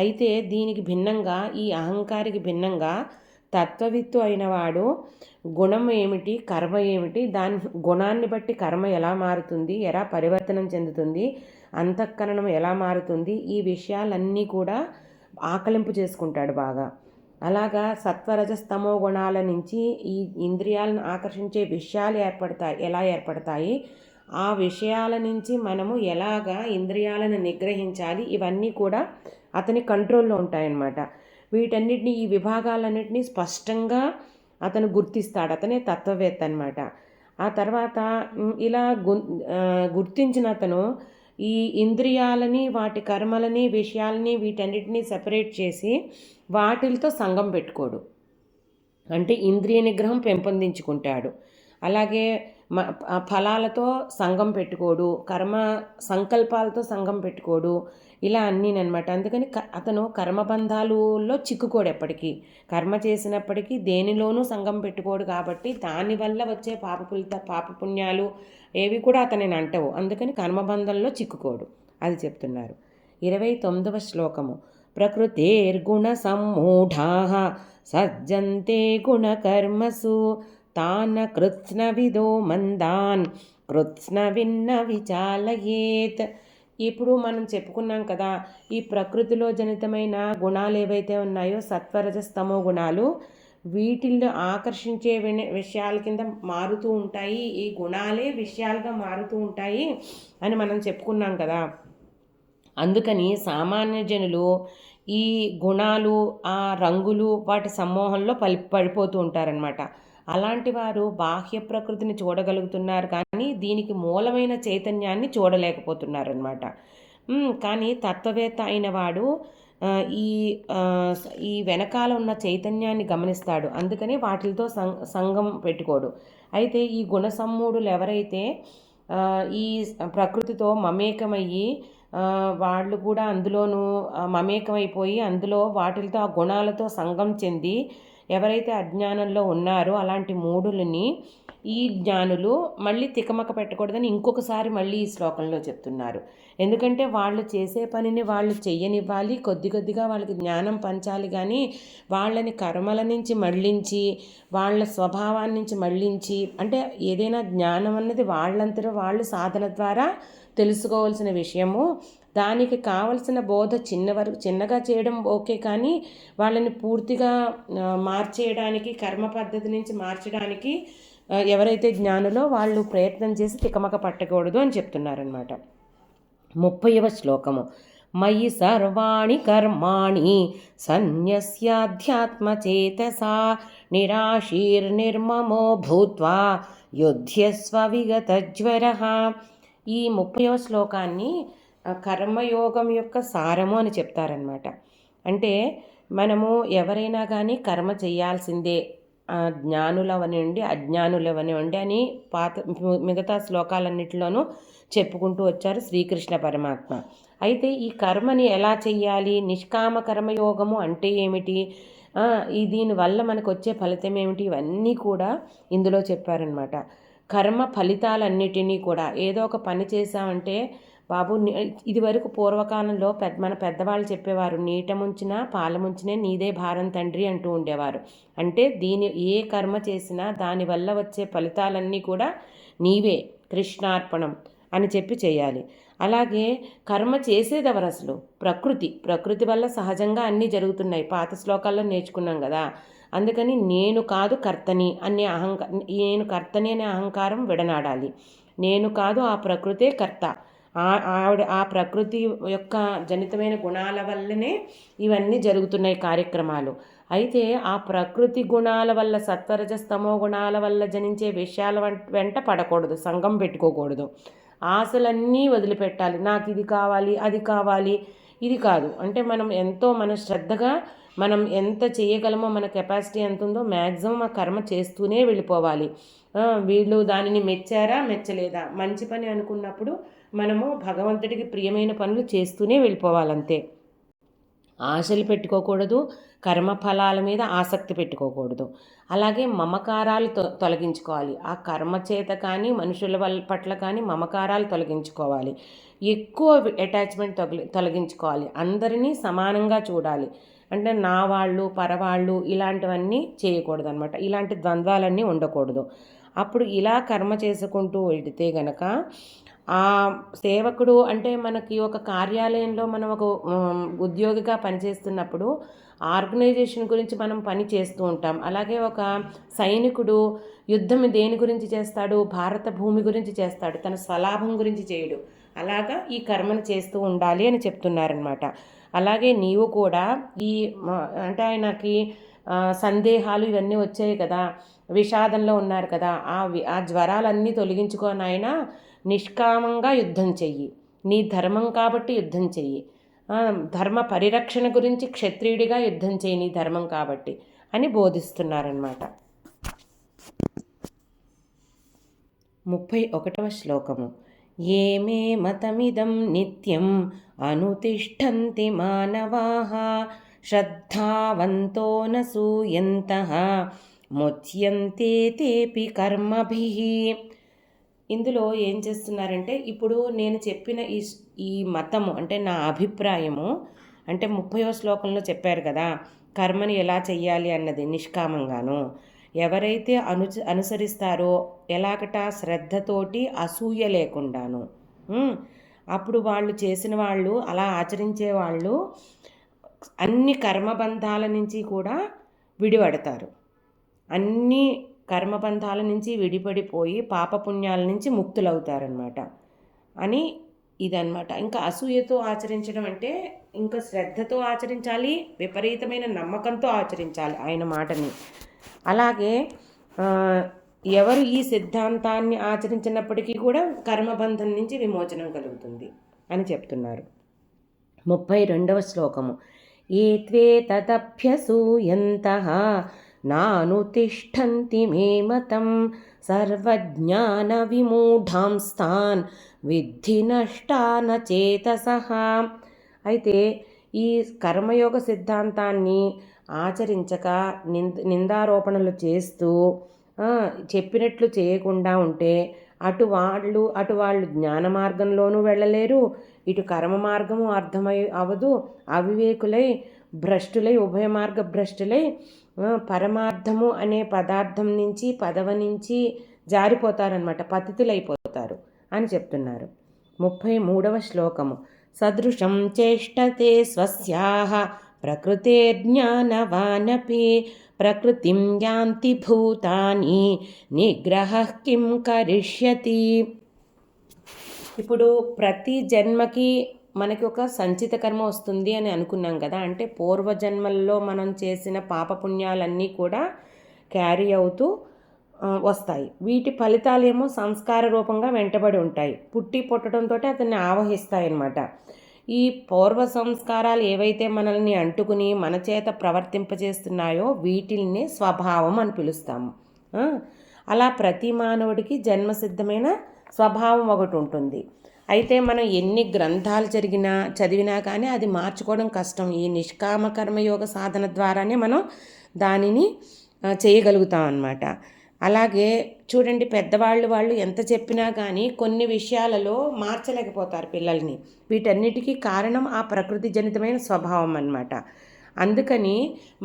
Speaker 2: అయితే దీనికి భిన్నంగా, ఈ అహంకారికి భిన్నంగా తత్వవిత్తు అయినవాడు గుణం ఏమిటి, కర్మ ఏమిటి, దాని గుణాన్ని బట్టి కర్మ ఎలా మారుతుంది, ఎలా పరివర్తనం చెందుతుంది, అంతఃకరణం ఎలా మారుతుంది, ఈ విషయాలన్నీ కూడా ఆకలింపు చేసుకుంటాడు బాగా. అలాగా సత్వరజస్తమో గుణాల నుంచి ఈ ఇంద్రియాలను ఆకర్షించే విషయాలు ఎలా ఏర్పడతాయి, ఆ విషయాల నుంచి మనము ఎలాగా ఇంద్రియాలను నిగ్రహించాలి, ఇవన్నీ కూడా అతని కంట్రోల్లో ఉంటాయన్నమాట. వీటన్నిటిని, ఈ విభాగాలన్నింటినీ స్పష్టంగా అతను గుర్తిస్తాడు, అతనే తత్వవేత్త అనమాట. ఆ తర్వాత ఇలా గుర్తించిన అతను ఈ ఇంద్రియాలని, వాటి కర్మలని, విషయాలని, వీటన్నిటినీ సెపరేట్ చేసి వాటితో సంఘం పెట్టుకోడు, అంటే ఇంద్రియ నిగ్రహం పెంపొందించుకుంటాడు. అలాగే ఫలాలతో సంఘం పెట్టుకోడు, కర్మ సంకల్పాలతో సంఘం పెట్టుకోడు, ఇలా అన్నీనమాట. అందుకని అతను కర్మబంధాలలో చిక్కుకోడు, ఎప్పటికీ కర్మ చేసినప్పటికీ దేనిలోనూ సంఘం పెట్టుకోడు. కాబట్టి దానివల్ల వచ్చే పాపపుణ్యాలు ఏవి కూడా అతనిని అంటవు. అందుకని కర్మబంధంలో చిక్కుకోడు, అది చెప్తున్నారు. 29వ శ్లోకము. ప్రకృతేర్గుణ సమ్మూఢాః సజ్జంతే గుణకర్మసు తాన కృత్స్నవిదో మందాన్ కృత్స్నవిన్న విచాలయేత్. ఇప్పుడు మనం చెప్పుకున్నాం కదా, ఈ ప్రకృతిలో జనితమైన గుణాలు ఏవైతే ఉన్నాయో సత్వరజస్తమో గుణాలు, వీటిల్లో ఆకర్షించే విషయాల కింద మారుతూ ఉంటాయి, ఈ గుణాలే విషయాలుగా మారుతూ ఉంటాయి అని మనం చెప్పుకున్నాం కదా. అందుకని సామాన్య జనులు ఈ గుణాలు, ఆ రంగులు, వాటి సమ్మోహంలో పడిపోతూ ఉంటారనమాట. అలాంటి వారు బాహ్య ప్రకృతిని చూడగలుగుతున్నారు కానీ దీనికి మూలమైన చైతన్యాన్ని చూడలేకపోతున్నారనమాట. కానీ తత్వవేత్త అయిన వాడు ఈ ఈ వెనకాల ఉన్న చైతన్యాన్ని గమనిస్తాడు, అందుకని వాటితో సంగం పెట్టుకోడు. అయితే ఈ గుణసమ్మూఢులు ఎవరైతే ఈ ప్రకృతితో మమేకమయ్యి వాళ్ళు కూడా అందులోనూ మమేకమైపోయి అందులో వాటితో ఆ గుణాలతో సంగం చెంది ఎవరైతే అజ్ఞానంలో ఉన్నారో అలాంటి మూఢులని ఈ జ్ఞానులు మళ్ళీ తికమక పెట్టకూడదని ఇంకొకసారి మళ్ళీ ఈ శ్లోకంలో చెప్తున్నారు. ఎందుకంటే వాళ్ళు చేసే పనిని వాళ్ళు చెయ్యనివ్వాలి, కొద్ది కొద్దిగా వాళ్ళకి జ్ఞానం పంచాలి, కానీ వాళ్ళని కర్మల నుంచి మళ్ళించి వాళ్ళ స్వభావాన్ని నుంచి మళ్ళించి, అంటే ఏదైనా జ్ఞానం అన్నది వాళ్ళంతలో వాళ్ళు సాధన ద్వారా తెలుసుకోవాల్సిన విషయము. దానికి కావలసిన బోధ చిన్నగా చేయడం ఓకే, కానీ వాళ్ళని పూర్తిగా మార్చేయడానికి, కర్మ పద్ధతి నుంచి మార్చడానికి ఎవరైతే జ్ఞానులో వాళ్ళు ప్రయత్నం చేసి తికమక పట్టకూడదు అని చెప్తున్నారనమాట. 30వ శ్లోకము. మయి సర్వాణి కర్మాణి సన్యస్యాధ్యాత్మచేతసా నిరాశీర్నిర్మమో భూత్వా యుధ్యస్వ విగతజ్వరః. ఈ 30వ శ్లోకాన్ని కర్మయోగం యొక్క సారము అని చెప్తారనమాట. అంటే మనము ఎవరైనా కానీ కర్మ చేయాల్సిందే, జ్ఞానులవనివ్వండి అజ్ఞానులవనివ్వండి అని మిగతా శ్లోకాలన్నిటిలోనూ చెప్పుకుంటూ వచ్చారు శ్రీకృష్ణ పరమాత్మ. అయితే ఈ కర్మని ఎలా చెయ్యాలి, నిష్కామ కర్మయోగము అంటే ఏమిటి, దీనివల్ల మనకు వచ్చే ఫలితం ఏమిటి, ఇవన్నీ కూడా ఇందులో చెప్పారనమాట. కర్మ ఫలితాలన్నిటినీ కూడా ఏదో ఒక పని చేశామంటే బాబు, ఇదివరకు పూర్వకాలంలో మన పెద్దవాళ్ళు చెప్పేవారు, నీట ముంచినా పాల ముంచినే నీదే భారం తండ్రి అంటూ ఉండేవారు. అంటే ఏ కర్మ చేసినా దానివల్ల వచ్చే ఫలితాలన్నీ కూడా నీవే, కృష్ణార్పణం అని చెప్పి చేయాలి. అలాగే కర్మ చేసేది ఎవరు అసలు? ప్రకృతి వల్ల సహజంగా అన్నీ జరుగుతున్నాయి, పాత శ్లోకాల్లో నేర్చుకున్నాం కదా. అందుకని నేను కాదు కర్తని నేను కర్తని అనే అహంకారం విడనాడాలి. నేను కాదు, ఆ ప్రకృతే కర్త. ఆ ప్రకృతి యొక్క జనితమైన గుణాల వల్లనే ఇవన్నీ జరుగుతున్నాయి కార్యక్రమాలు. అయితే ఆ ప్రకృతి గుణాల వల్ల, సత్వరజస్తమో గుణాల వల్ల జనించే విషయాల వెంట పడకూడదు, సంగం పెట్టుకోకూడదు. ఆశలన్నీ వదిలిపెట్టాలి. నాకు ఇది కావాలి, అది కావాలి, ఇది కాదు. అంటే మన శ్రద్ధగా మనం ఎంత చేయగలమో, మన కెపాసిటీ ఎంత ఉందో మ్యాక్సిమం ఆ కర్మ చేస్తూనే వెళ్ళిపోవాలి. వీళ్ళు దానిని మెచ్చారా మెచ్చలేదా, మంచి పని అనుకున్నప్పుడు మనము భగవంతుడికి ప్రియమైన పనులు చేస్తూనే వెళ్ళిపోవాలంతే. ఆశలు పెట్టుకోకూడదు, కర్మఫలాల మీద ఆసక్తి పెట్టుకోకూడదు. అలాగే మమకారాలు తొలగించుకోవాలి. ఆ కర్మ చేత కానీ మనుషుల పట్ల కానీ మమకారాలు తొలగించుకోవాలి. ఎక్కువ అటాచ్మెంట్ తొలగించుకోవాలి. అందరినీ సమానంగా చూడాలి. అంటే నా వాళ్ళు పరవాళ్ళు ఇలాంటివన్నీ చేయకూడదు అనమాట. ఇలాంటి ద్వంద్వాలన్నీ ఉండకూడదు. అప్పుడు ఇలా కర్మ చేసుకుంటూ వెళితే గనక ఆ సేవకుడు, అంటే మనకి ఒక కార్యాలయంలో మనం ఒక ఉద్యోగిగా పనిచేస్తున్నప్పుడు ఆర్గనైజేషన్ గురించి మనం పని చేస్తూ ఉంటాం. అలాగే ఒక సైనికుడు యుద్ధం దేని గురించి చేస్తాడు? భారత భూమి గురించి చేస్తాడు, తన స్వలాభం గురించి చేయడు. అలాగా ఈ కర్మను చేస్తూ ఉండాలి అని చెప్తున్నారనమాట. అలాగే నీవు కూడా అంటే ఆయనకి సందేహాలు ఇవన్నీ వచ్చాయి కదా, విషాదంలో ఉన్నారు కదా, ఆ జ్వరాలన్నీ తొలగించుకొని ఆయన నిష్కామంగా యుద్ధం చెయ్యి, నీ ధర్మం కాబట్టి యుద్ధం చెయ్యి, ధర్మ పరిరక్షణ గురించి క్షత్రియుడిగా యుద్ధం చేయి, నీ ధర్మం కాబట్టి అని బోధిస్తున్నారన్నమాట. 31వ శ్లోకము. ఏమే మతమిదం నిత్యం అనుతిష్టంతి మానవాః శ్రద్ధావంతో నసూయంతః ముచ్యంతే తేపి కర్మభిః. ఇందులో ఏం చేస్తున్నారంటే, ఇప్పుడు నేను చెప్పిన ఈ మతము అంటే నా అభిప్రాయము, అంటే 30వ శ్లోకంలో చెప్పారు కదా కర్మని ఎలా చెయ్యాలి అన్నది నిష్కామంగాను. ఎవరైతే అనుసరిస్తారో ఎలాగట శ్రద్ధతోటి అసూయ లేకుండాను, అప్పుడు వాళ్ళు చేసిన వాళ్ళు అలా ఆచరించే వాళ్ళు అన్ని కర్మబంధాల నుంచి కూడా విడిపడతారు. అన్ని కర్మబంధాల నుంచి విడిపడిపోయి పాపపుణ్యాల నుంచి ముక్తులవుతారనమాట అని ఇదనమాట. ఇంకా అసూయతో ఆచరించడం అంటే ఇంకా శ్రద్ధతో ఆచరించాలి, విపరీతమైన నమ్మకంతో ఆచరించాలి ఆయన మాటని. అలాగే ఎవరు ఈ సిద్ధాంతాన్ని ఆచరించినప్పటికీ కూడా కర్మబంధం నుంచి విమోచనం కలుగుతుంది అని చెప్తున్నారు. 32వ శ్లోకము. ఏత్వే తదభ్యసూయంతః నానుతిష్ఠంతి మే మతం సర్వజ్ఞాన విమూఢాంస్తాన్ విద్ధి నష్టాన చేతసః. అయితే ఈ కర్మయోగ సిద్ధాంతాన్ని ఆచరించక నిందారోపణలు చేస్తూ చెప్పినట్లు చేయకుండా ఉంటే అటు వాళ్ళు జ్ఞాన మార్గంలోనూ వెళ్ళలేరు, ఇటు కర్మ మార్గము అర్థమై అవదు, అవివేకులై భ్రష్టులై ఉభయ మార్గ భ్రష్టులై పరమార్థము అనే పదార్థం నుంచి పదవ నుంచి జారిపోతారనమాట, పతితులైపోతారు అని చెప్తున్నారు. 33వ శ్లోకము. సదృశం చేష్టతే స్వస్యాః ప్రకృతేర్జ్ఞానవానపి ప్రకృతిం యాంతి భూతాని నిగ్రహః కిం కరిష్యతి. ఇప్పుడు ప్రతి జన్మకి మనకి ఒక సంచిత కర్మ వస్తుంది అని అనుకున్నాం కదా. అంటే పూర్వజన్మల్లో మనం చేసిన పాపపుణ్యాలన్నీ కూడా క్యారీ అవుతూ వస్తాయి. వీటి ఫలితాలేమో సంస్కార రూపంగా వెంటబడి ఉంటాయి, పుట్టి పుట్టడంతో అతన్ని ఆవహిస్తాయి అన్నమాట. ఈ పూర్వ సంస్కారాలు ఏవైతే మనల్ని అంటుకుని మన చేత ప్రవర్తింపజేస్తున్నాయో వీటిల్ని స్వభావం అని పిలుస్తాము. అలా ప్రతి మానవుడికి జన్మసిద్ధమైన స్వభావం ఒకటి ఉంటుంది. అయితే మనం ఎన్ని గ్రంథాలు చదివినా కానీ అది మార్చుకోవడం కష్టం. ఈ నిష్కామ కర్మయోగ సాధన ద్వారానే మనం దానిని చేయగలుగుతాం అన్నమాట. అలాగే చూడండి, పెద్దవాళ్ళు ఎంత చెప్పినా కానీ కొన్ని విషయాలలో మార్చలేకపోతారు పిల్లల్ని. వీటన్నిటికీ కారణం ఆ ప్రకృతి జనితమైన స్వభావం అన్నమాట. అందుకని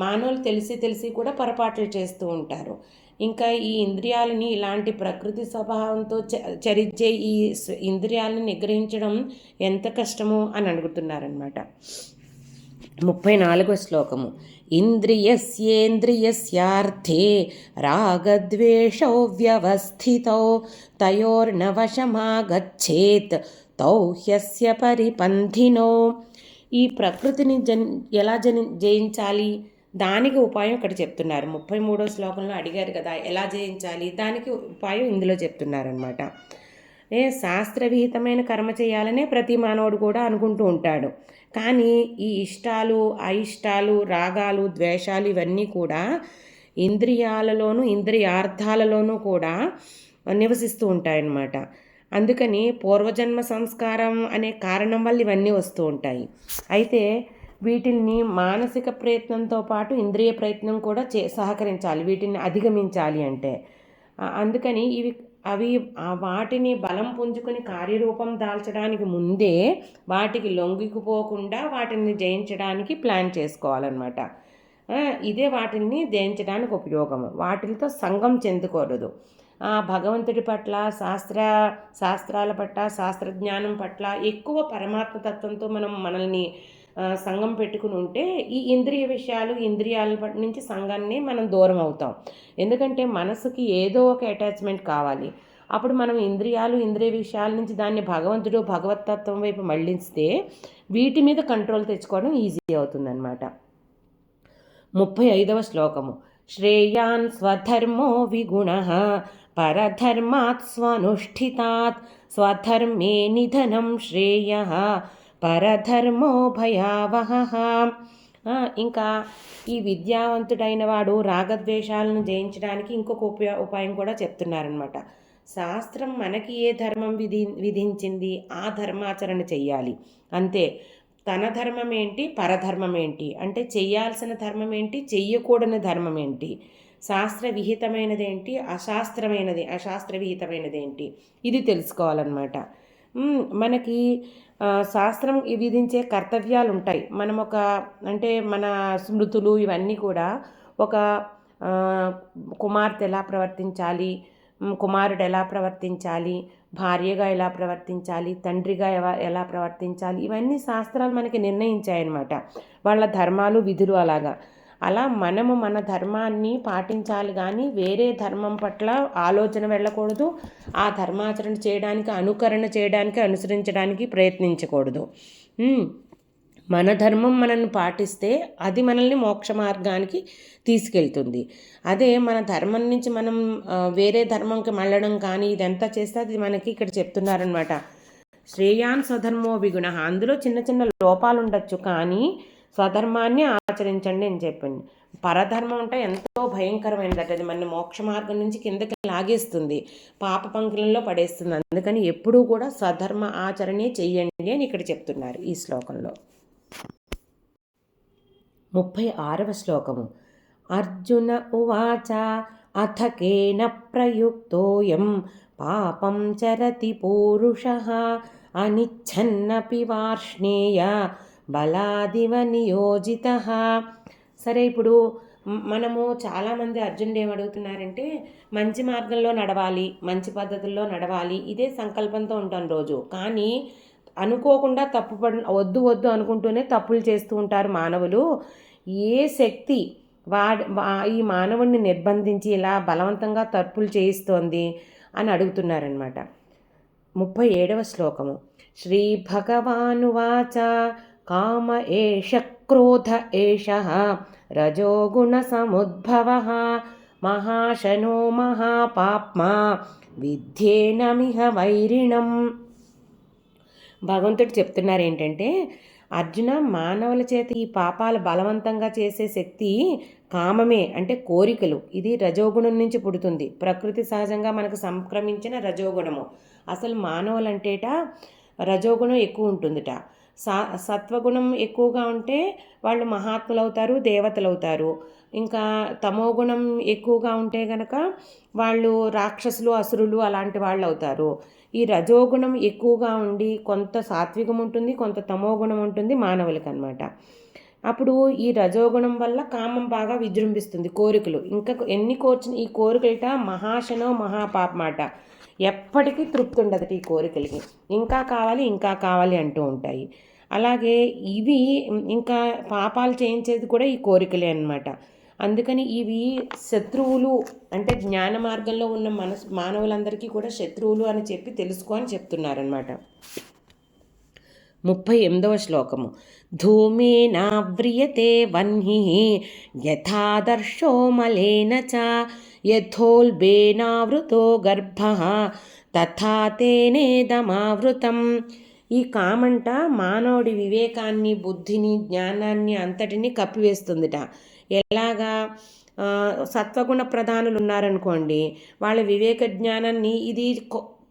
Speaker 2: మానవులు తెలిసి కూడా పొరపాట్లు చేస్తూ ఉంటారు. ఇంకా ఈ ఇంద్రియాలని ఇలాంటి ప్రకృతి స్వభావంతో చరించే ఈ ఇంద్రియాలను నిగ్రహించడం ఎంత కష్టమో అని అడుగుతున్నారనమాట. 34వ శ్లోకము. ఇంద్రియస్యేంద్రియస్యార్థే రాగద్వేషౌ వ్యవస్థితౌ తయోర్నవశమాగచ్చేత్ తౌ హ్యస్య పరిపంథినో. ఈ ప్రకృతిని ఎలా జయించాలి, దానికి ఉపాయం ఇక్కడ చెప్తున్నారు. 33వ శ్లోకంలో అడిగారు కదా ఎలా జయించాలి, దానికి ఉపాయం ఇందులో చెప్తున్నారనమాట. శాస్త్రవిహితమైన కర్మ చేయాలనే ప్రతి మానవుడు కూడా అనుకుంటూ ఉంటాడు. కానీ ఈ ఇష్టాలు, అయిష్టాలు, రాగాలు, ద్వేషాలు ఇవన్నీ కూడా ఇంద్రియాలలోనూ ఇంద్రియార్థాలలోనూ కూడా నివసిస్తూ ఉంటాయన్నమాట. అందుకని పూర్వజన్మ సంస్కారం అనే కారణం వల్ల ఇవన్నీ వస్తూ ఉంటాయి. అయితే వీటిని మానసిక ప్రయత్నంతో పాటు ఇంద్రియ ప్రయత్నం కూడా సహకరించాలి వీటిని అధిగమించాలి అంటే. అందుకని వాటిని బలం పుంజుకొని కార్యరూపం దాల్చడానికి ముందే వాటికి లొంగిపోకుండా వాటిని జయించడానికి ప్లాన్ చేసుకోవాలన్నమాట. ఇదే వాటిని జయించడానికి ఉపయోగము. వాటితో సంగం చెందకూడదు. భగవంతుడి పట్ల శాస్త్రాల పట్ల శాస్త్రజ్ఞానం పట్ల ఎక్కువ పరమాత్మ తత్వంతో మనల్ని సంఘం పెట్టుకుని ఉంటే ఈ ఇంద్రియ విషయాలు ఇంద్రియాల నుంచి సంఘాన్ని మనం దూరం అవుతాం. ఎందుకంటే మనసుకి ఏదో ఒక అటాచ్మెంట్ కావాలి. అప్పుడు మనం ఇంద్రియ విషయాల నుంచి దాన్ని భగవంతుడు భగవత్తత్వం వైపు మళ్ళిస్తే వీటి మీద కంట్రోల్ తెచ్చుకోవడం ఈజీ అవుతుందన్నమాట. 35వ శ్లోకము. శ్రేయాన్ స్వధర్మో విగుణః పరధర్మాత్ స్వనుష్ఠితాత్ స్వధర్మే నిధనం శ్రేయః పరధర్మో భయావహః. ఇంకా ఈ విద్యావంతుడైన వాడు రాగద్వేషాలను జయించడానికి ఇంకొక ఉపాయం కూడా చెప్తున్నారనమాట. శాస్త్రం మనకి ఏ ధర్మం విధించింది ఆ ధర్మాచరణ చెయ్యాలి అంతే. తన ధర్మం ఏంటి, పరధర్మం ఏంటి, అంటే చెయ్యాల్సిన ధర్మం ఏంటి, చెయ్యకూడని ధర్మం ఏంటి, శాస్త్ర విహితమైనది ఏంటి, అశాస్త్ర విహితమైనది ఏంటి, ఇది తెలుసుకోవాలన్నమాట. మనకి శాస్త్రం విధించే కర్తవ్యాలు ఉంటాయి. మనం అంటే మన స్మృతులు ఇవన్నీ కూడా ఒక కుమార్తె ఎలా ప్రవర్తించాలి, కుమారుడు ఎలా ప్రవర్తించాలి, భార్యగా ఎలా ప్రవర్తించాలి, తండ్రిగా ఎలా ప్రవర్తించాలి, ఇవన్నీ శాస్త్రాలు మనకి నిర్ణయించాయన్నమాట. వాళ్ళ ధర్మాలు విధులు అలా మనము మన ధర్మాన్ని పాటించాలి కానీ వేరే ధర్మం పట్ల ఆలోచన వెళ్ళకూడదు. ఆ ధర్మాచరణ చేయడానికి, అనుకరణ చేయడానికి, అనుసరించడానికి ప్రయత్నించకూడదు. మన ధర్మం మనల్ని పాటిస్తే అది మనల్ని మోక్ష మార్గానికి తీసుకెళ్తుంది. అదే మన ధర్మం నుంచి మనం వేరే ధర్మంకి మళ్ళడం కానీ ఇదంతా చేస్తే అది మనకి ఇక్కడ చెప్తున్నారనమాట. శ్రేయాన్ స్వధర్మో విగుణ. అందులో చిన్న చిన్న లోపాలు ఉండొచ్చు కానీ స్వధర్మాన్ని ఆచరించండి అని చెప్పింది. పరధర్మం అంటే ఎంతో భయంకరమైనదట. అది మన మోక్ష మార్గం నుంచి కిందకి లాగేస్తుంది, పాప పంకులలో పడేస్తుంది. అందుకని ఎప్పుడూ కూడా స్వధర్మ ఆచరణే చెయ్యండి అని ఇక్కడ చెప్తున్నారు ఈ శ్లోకంలో. 36వ శ్లోకము. అర్జున ఉవాచ అథ కేన ప్రయుక్తోయం పాపం చరతి పూరుషః అనిచ్ఛన్నపి వార్ష్ణేయ బలాదివ నియోజితః. సరే, ఇప్పుడు మనము చాలామంది అర్జునుడు ఏమడుగుతున్నారంటే మంచి మార్గంలో నడవాలి, మంచి పద్ధతుల్లో నడవాలి, ఇదే సంకల్పంతో ఉంటాను రోజు. కానీ అనుకోకుండా వద్దు అనుకుంటూనే తప్పులు చేస్తూ ఉంటారు మానవులు. ఏ శక్తి ఈ మానవుడిని నిర్బంధించి ఇలా బలవంతంగా తప్పులు చేయిస్తోంది అని అడుగుతున్నారనమాట. 37వ శ్లోకము. శ్రీ భగవానువాచ కామ ఏష క్రోధ ఏషః రజోగుణ సముద్భవః మహాశనో మహాపాప్మా విద్యేనమిహ వైరిణం. భగవంతుడు చెప్తున్నారు ఏంటంటే, అర్జున, మానవుల చేత ఈ పాపాలు బలవంతంగా చేసే శక్తి కామమే, అంటే కోరికలు. ఇది రజోగుణం నుంచి పుడుతుంది. ప్రకృతి సహజంగా మనకు సంక్రమించిన రజోగుణము. అసలు మానవులంటేట రజోగుణం ఎక్కువ ఉంటుందిట. సత్వగుణం ఎక్కువగా ఉంటే వాళ్ళు మహాత్ములు అవుతారు, దేవతలు అవుతారు. ఇంకా తమోగుణం ఎక్కువగా ఉంటే కనుక వాళ్ళు రాక్షసులు, అసురులు అలాంటి వాళ్ళు అవుతారు. ఈ రజోగుణం ఎక్కువగా ఉండి కొంత సాత్వికం ఉంటుంది, కొంత తమోగుణం ఉంటుంది మానవులకి అన్నమాట. అప్పుడు ఈ రజోగుణం వల్ల కామం బాగా విజృంభిస్తుంది, కోరికలు. ఇంకా ఎన్ని కోర్చిన ఈ కోరికలట మహాశనో మహాపాపమాట. ఎప్పటికీ తృప్తి ఉండదు ఈ కోరికలకి. ఇంకా కావాలి, ఇంకా కావాలి అంటూ ఉంటాయి. అలాగే ఇవి ఇంకా పాపాలు చేయించేది కూడా ఈ కోరికలే అన్నమాట. అందుకని ఇవి శత్రువులు, అంటే జ్ఞాన మార్గంలో ఉన్న మానవులందరికీ కూడా శత్రువులు అని చెప్పి తెలుసుకో అని చెప్తున్నారనమాట. 38వ శ్లోకము. ధూమేనావ్రియతే వహ్నిః యథాదర్శో మలేన చ యథోల్బేనావృతో గర్భః తథా తేనేదమావృతం. ఈ కామంట మానవుడి వివేకాన్ని, బుద్ధిని, జ్ఞానాన్ని అంతటిని కప్పివేస్తుందిట. ఎలాగా? సత్వగుణ ప్రధానులు ఉన్నారనుకోండి, వాళ్ళ వివేక జ్ఞానాన్ని ఇది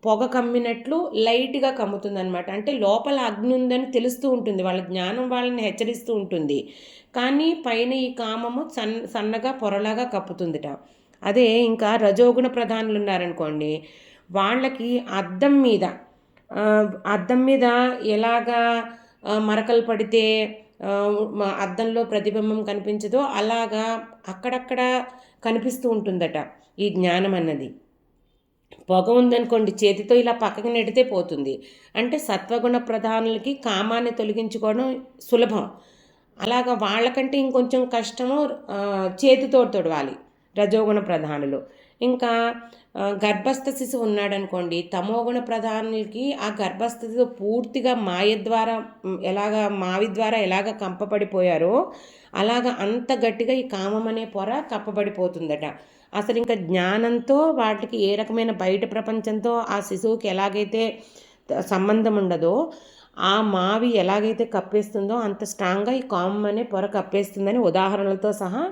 Speaker 2: పొగ కమ్మినట్లు లైట్గా కమ్ముతుందనమాట. అంటే లోపల అగ్ని ఉందని తెలుస్తూ ఉంటుంది, వాళ్ళ జ్ఞానం వాళ్ళని హెచ్చరిస్తూ ఉంటుంది. కానీ పైన ఈ కామము సన్నగా పొరలాగా కప్పుతుందిట. అదే ఇంకా రజోగుణ ప్రధానులు ఉన్నారనుకోండి, వాళ్ళకి అద్దం మీద ఎలాగా మరకలు పడితే అద్దంలో ప్రతిబింబం కనిపించదో అలాగా అక్కడక్కడ కనిపిస్తూ ఉంటుందట ఈ జ్ఞానం అన్నది. పొగ ఉందనుకోండి, చేతితో ఇలా పక్కకి నెడితే పోతుంది. అంటే సత్వగుణ ప్రధానులకి కామాన్ని తొలగించుకోవడం సులభం. అలాగా వాళ్ళకంటే ఇంకొంచెం కష్టము చేతితో తొడవాలి రజోగుణ ప్రధానులు. ఇంకా గర్భస్థ శిశువు ఉన్నాడనుకోండి, తమోగుణ ప్రధానులకి ఆ గర్భస్థితితో పూర్తిగా మావి ద్వారా ఎలాగ కంపబడిపోయారో అలాగ అంత గట్టిగా ఈ కామం అనే పొర కప్పబడిపోతుందట. అసలు ఇంకా జ్ఞానంతో వాటికి ఏ రకమైన బయట ప్రపంచంతో ఆ శిశువుకి ఎలాగైతే సంబంధం ఉండదో, ఆ మావి ఎలాగైతే కప్పేస్తుందో అంత స్ట్రాంగ్గా ఈ కామం అనే పొర కప్పేస్తుందని ఉదాహరణలతో సహా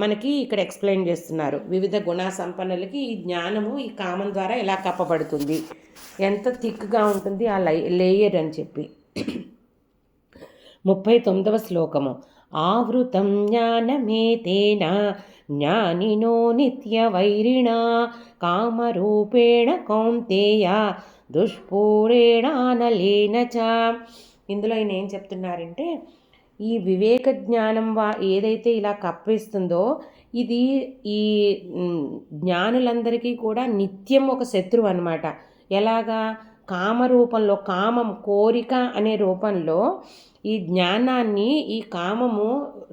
Speaker 2: మనకి ఇక్కడ ఎక్స్ప్లెయిన్ చేస్తున్నారు. వివిధ గుణ సంపన్నులకి ఈ జ్ఞానము ఈ కామం ద్వారా ఎలా కప్పబడుతుంది, ఎంత థిక్గా ఉంటుంది ఆ లేయర్ అని చెప్పి. 39వ శ్లోకము. ఆవృతం జ్ఞానమేతేన జ్ఞానినో నిత్యవైరిణా కామరూపేణ కౌంతేయ దుష్పూరేణానలేన చ. ఇందులో ఆయన ఏం చెప్తున్నారంటే, ఈ వివేక జ్ఞానం ఏదైతే ఇలా కప్పిస్తుందో ఇది ఈ జ్ఞానులందరికీ కూడా నిత్యం ఒక శత్రువు అన్నమాట. ఎలాగా? కామరూపంలో, కామం కోరిక అనే రూపంలో ఈ జ్ఞానాన్ని ఈ కామము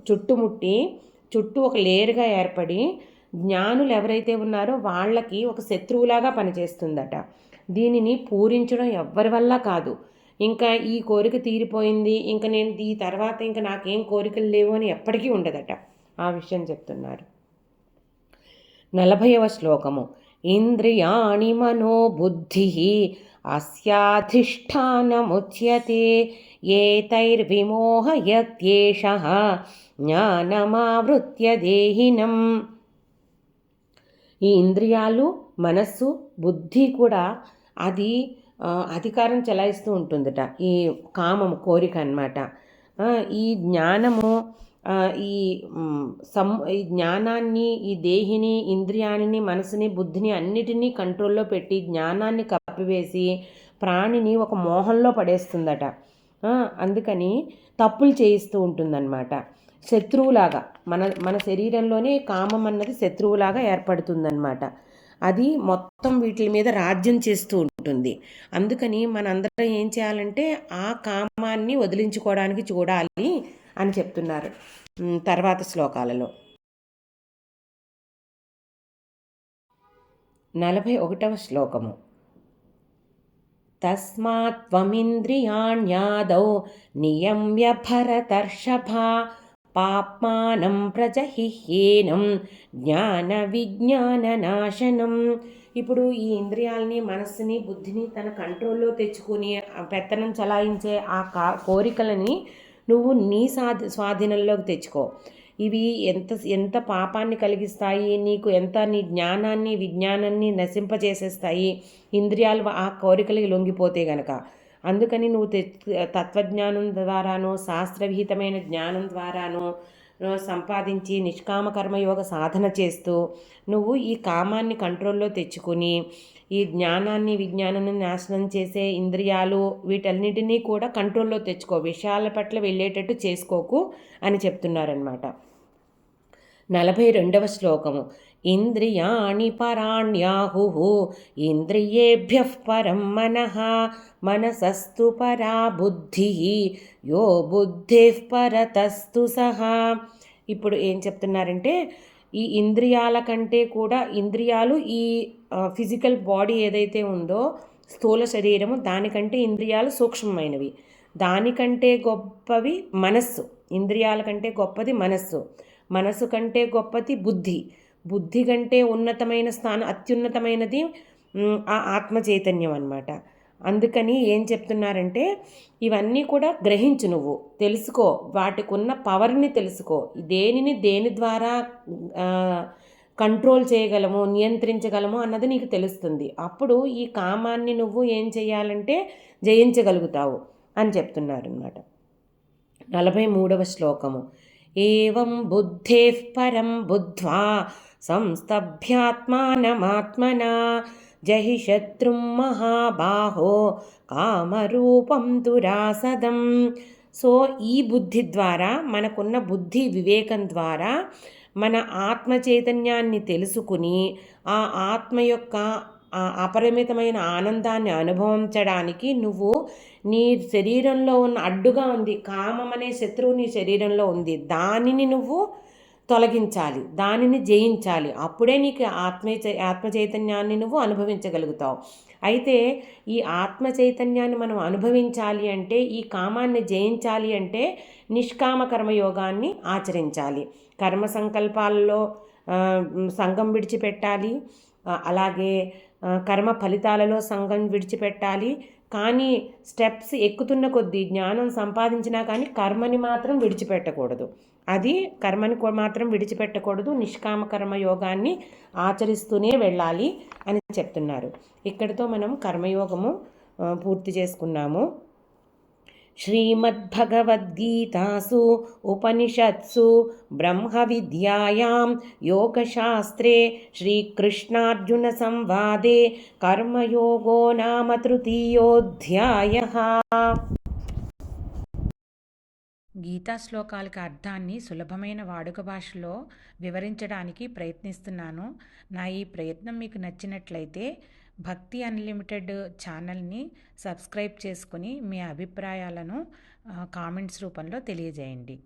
Speaker 2: చుట్టుముట్టి చుట్టూ ఒక లేయర్గా ఏర్పడి జ్ఞానులు ఎవరైతే ఉన్నారో వాళ్ళకి ఒక శత్రువులాగా పనిచేస్తుందట. దీనిని పూరించడం ఎవ్వరి వల్ల కాదు. ఇంకా ఈ కోరిక తీరిపోయింది, ఇంకా నేను ఈ తర్వాత ఇంకా నాకేం కోరికలు లేవు అని ఎప్పటికీ ఉండదట. ఆ విషయం చెప్తున్నారు. 40వ శ్లోకము. ఇంద్రియాణి మనోబుద్ధి అస్యాధిష్టానముచ్యతే ఏతైర్విమోహయత్యేషః జ్ఞానమావృత్య దేహినం. ఈ ఇంద్రియాలు, మనస్సు, బుద్ధి కూడా అది అధికారం చెలాయిస్తూ ఉంటుందట. ఈ కామము, కోరిక అన్నమాట. ఈ జ్ఞానము ఈ జ్ఞానాన్ని, ఈ దేహిని, ఇంద్రియాలని, మనసుని, బుద్ధిని అన్నిటినీ కంట్రోల్లో పెట్టి జ్ఞానాన్ని కప్పివేసి ప్రాణిని ఒక మోహంలో పడేస్తుందట. అందుకని తప్పులు చేయిస్తూ ఉంటుందన్నమాట. శత్రువులాగా మన శరీరంలోనే కామం అన్నది శత్రువులాగా ఏర్పడుతుందన్నమాట. అది మొత్తం వీటి మీద రాజ్యం చేస్తూ ఉంటుంది. అందుకని మనందరం ఏం చేయాలంటే ఆ కామాన్ని వదిలించుకోవడానికి చూడాలి అని చెప్తున్నారు తర్వాత శ్లోకాలలో. 41వ శ్లోకము. తస్మాత్ త్వమింద్రియాణ్యాదౌ నియమ్య భరతర్షభ పాప్మానం ప్రజహిహ్యేనం జ్ఞాన విజ్ఞాన నాశనం. ఇప్పుడు ఈ ఇంద్రియాలని, మనస్సుని, బుద్ధిని తన కంట్రోల్లో తెచ్చుకుని పెత్తనం చలాయించే ఆ కోరికలని నువ్వు నీ స్వాధీనంలోకి తెచ్చుకో. ఇవి ఎంత పాపాన్ని కలిగిస్తాయి, నీకు ఎంత నీ జ్ఞానాన్ని, విజ్ఞానాన్ని నశింపజేసేస్తాయి ఇంద్రియాలు ఆ కోరికలకి లొంగిపోతే గనక. అందుకని నువ్వు తత్వజ్ఞానం ద్వారానో, శాస్త్రవిహితమైన జ్ఞానం ద్వారానో సంపాదించి నిష్కామ కర్మయోగ సాధన చేస్తూ నువ్వు ఈ కామాన్ని కంట్రోల్లో తెచ్చుకుని ఈ జ్ఞానాన్ని, విజ్ఞానాన్ని నాశనం చేసే ఇంద్రియాలు వీటన్నిటినీ కూడా కంట్రోల్లో తెచ్చుకో, విషయాల పట్ల వెళ్ళేటట్టు చేసుకోకు అని చెప్తున్నారనమాట. 42వ శ్లోకము. ఇంద్రియాణి పరాణ్యాహుః ఇంద్రియేభ్యః పరం మనః మనసస్తు పరా బుద్ధిః యో బుద్ధిః పరతస్తు సహా. ఇప్పుడు ఏం చెప్తున్నారంటే ఈ ఇంద్రియాల కంటే కూడా ఇంద్రియాలు ఈ ఫిజికల్ బాడీ ఏదైతే ఉందో స్థూల శరీరము, దానికంటే ఇంద్రియాలు సూక్ష్మమైనవి. దానికంటే గొప్పవి మనస్సు. ఇంద్రియాల కంటే గొప్పది మనస్సు. మనస్సు కంటే గొప్పది బుద్ధి. బుద్ధి కంటే ఉన్నతమైన స్థానం, అత్యున్నతమైనది ఆ ఆత్మ చైతన్యం అన్నమాట. అందుకని ఏం చెప్తున్నారంటే ఇవన్నీ కూడా గ్రహించు, నువ్వు తెలుసుకో, వాటికి ఉన్న పవర్ని తెలుసుకో. దేని ద్వారా కంట్రోల్ చేయగలము, నియంత్రించగలము అన్నది నీకు తెలుస్తుంది. అప్పుడు ఈ కామాన్ని నువ్వు ఏం చేయాలంటే జయించగలుగుతావు అని చెప్తున్నారు అన్నమాట. 43వ శ్లోకము. ఏవం బుద్ధేః పరం బుద్ధ్వా సంస్తభ్యాత్మానమాత్మనా జహి శత్రుం మహాబాహో కామరూపం దురాసదం. సో ఈ బుద్ధి ద్వారా, మనకున్న బుద్ధి వివేకం ద్వారా మన ఆత్మ చైతన్యాన్ని తెలుసుకుని ఆ ఆత్మ యొక్క అపరిమితమైన ఆనందాన్ని అనుభవించడానికి నువ్వు నీ శరీరంలో ఉన్న అడ్డుగా ఉంది, కామం అనే శత్రువు నీ శరీరంలో ఉంది, దానిని నువ్వు తొలగించాలి, దానిని జయించాలి. అప్పుడే నీకు ఆత్మ చైతన్యాన్ని నువ్వు అనుభవించగలుగుతావు. అయితే ఈ ఆత్మ చైతన్యాన్ని మనం అనుభవించాలి అంటే, ఈ కామాన్ని జయించాలి అంటే నిష్కామ కర్మయోగాన్ని ఆచరించాలి. కర్మ సంకల్పాలలో సంఘం విడిచిపెట్టాలి, అలాగే కర్మ ఫలితాలలో సంఘం విడిచిపెట్టాలి. కానీ స్టెప్స్ ఎక్కుతున్న కొద్దీ జ్ఞానం సంపాదించినా కానీ కర్మని మాత్రం విడిచిపెట్టకూడదు. కర్మని మాత్రం విడిచిపెట్టకూడదు, నిష్కామ కర్మయోగాన్ని ఆచరిస్తూనే వెళ్ళాలి అని చెప్తున్నారు. ఇక్కడితో మనం కర్మయోగము పూర్తి చేసుకున్నాము. శ్రీమద్భగవద్గీతాసు ఉపనిషత్సు బ్రహ్మ విద్యాయాం యోగశాస్త్రే శ్రీకృష్ణార్జున సంవాదే కర్మయోగో నామ తృతీయోధ్యాయః.
Speaker 1: గీతా శ్లోకాలకి అర్థాన్ని సులభమైన వాడుక భాషలో వివరించడానికి ప్రయత్నిస్తున్నాను. నా ఈ ప్రయత్నం మీకు నచ్చినట్లయితే భక్తి అన్లిమిటెడ్ ఛానల్ని సబ్స్క్రైబ్ చేసుకుని మీ అభిప్రాయాలను కామెంట్స్ రూపంలో తెలియజేయండి.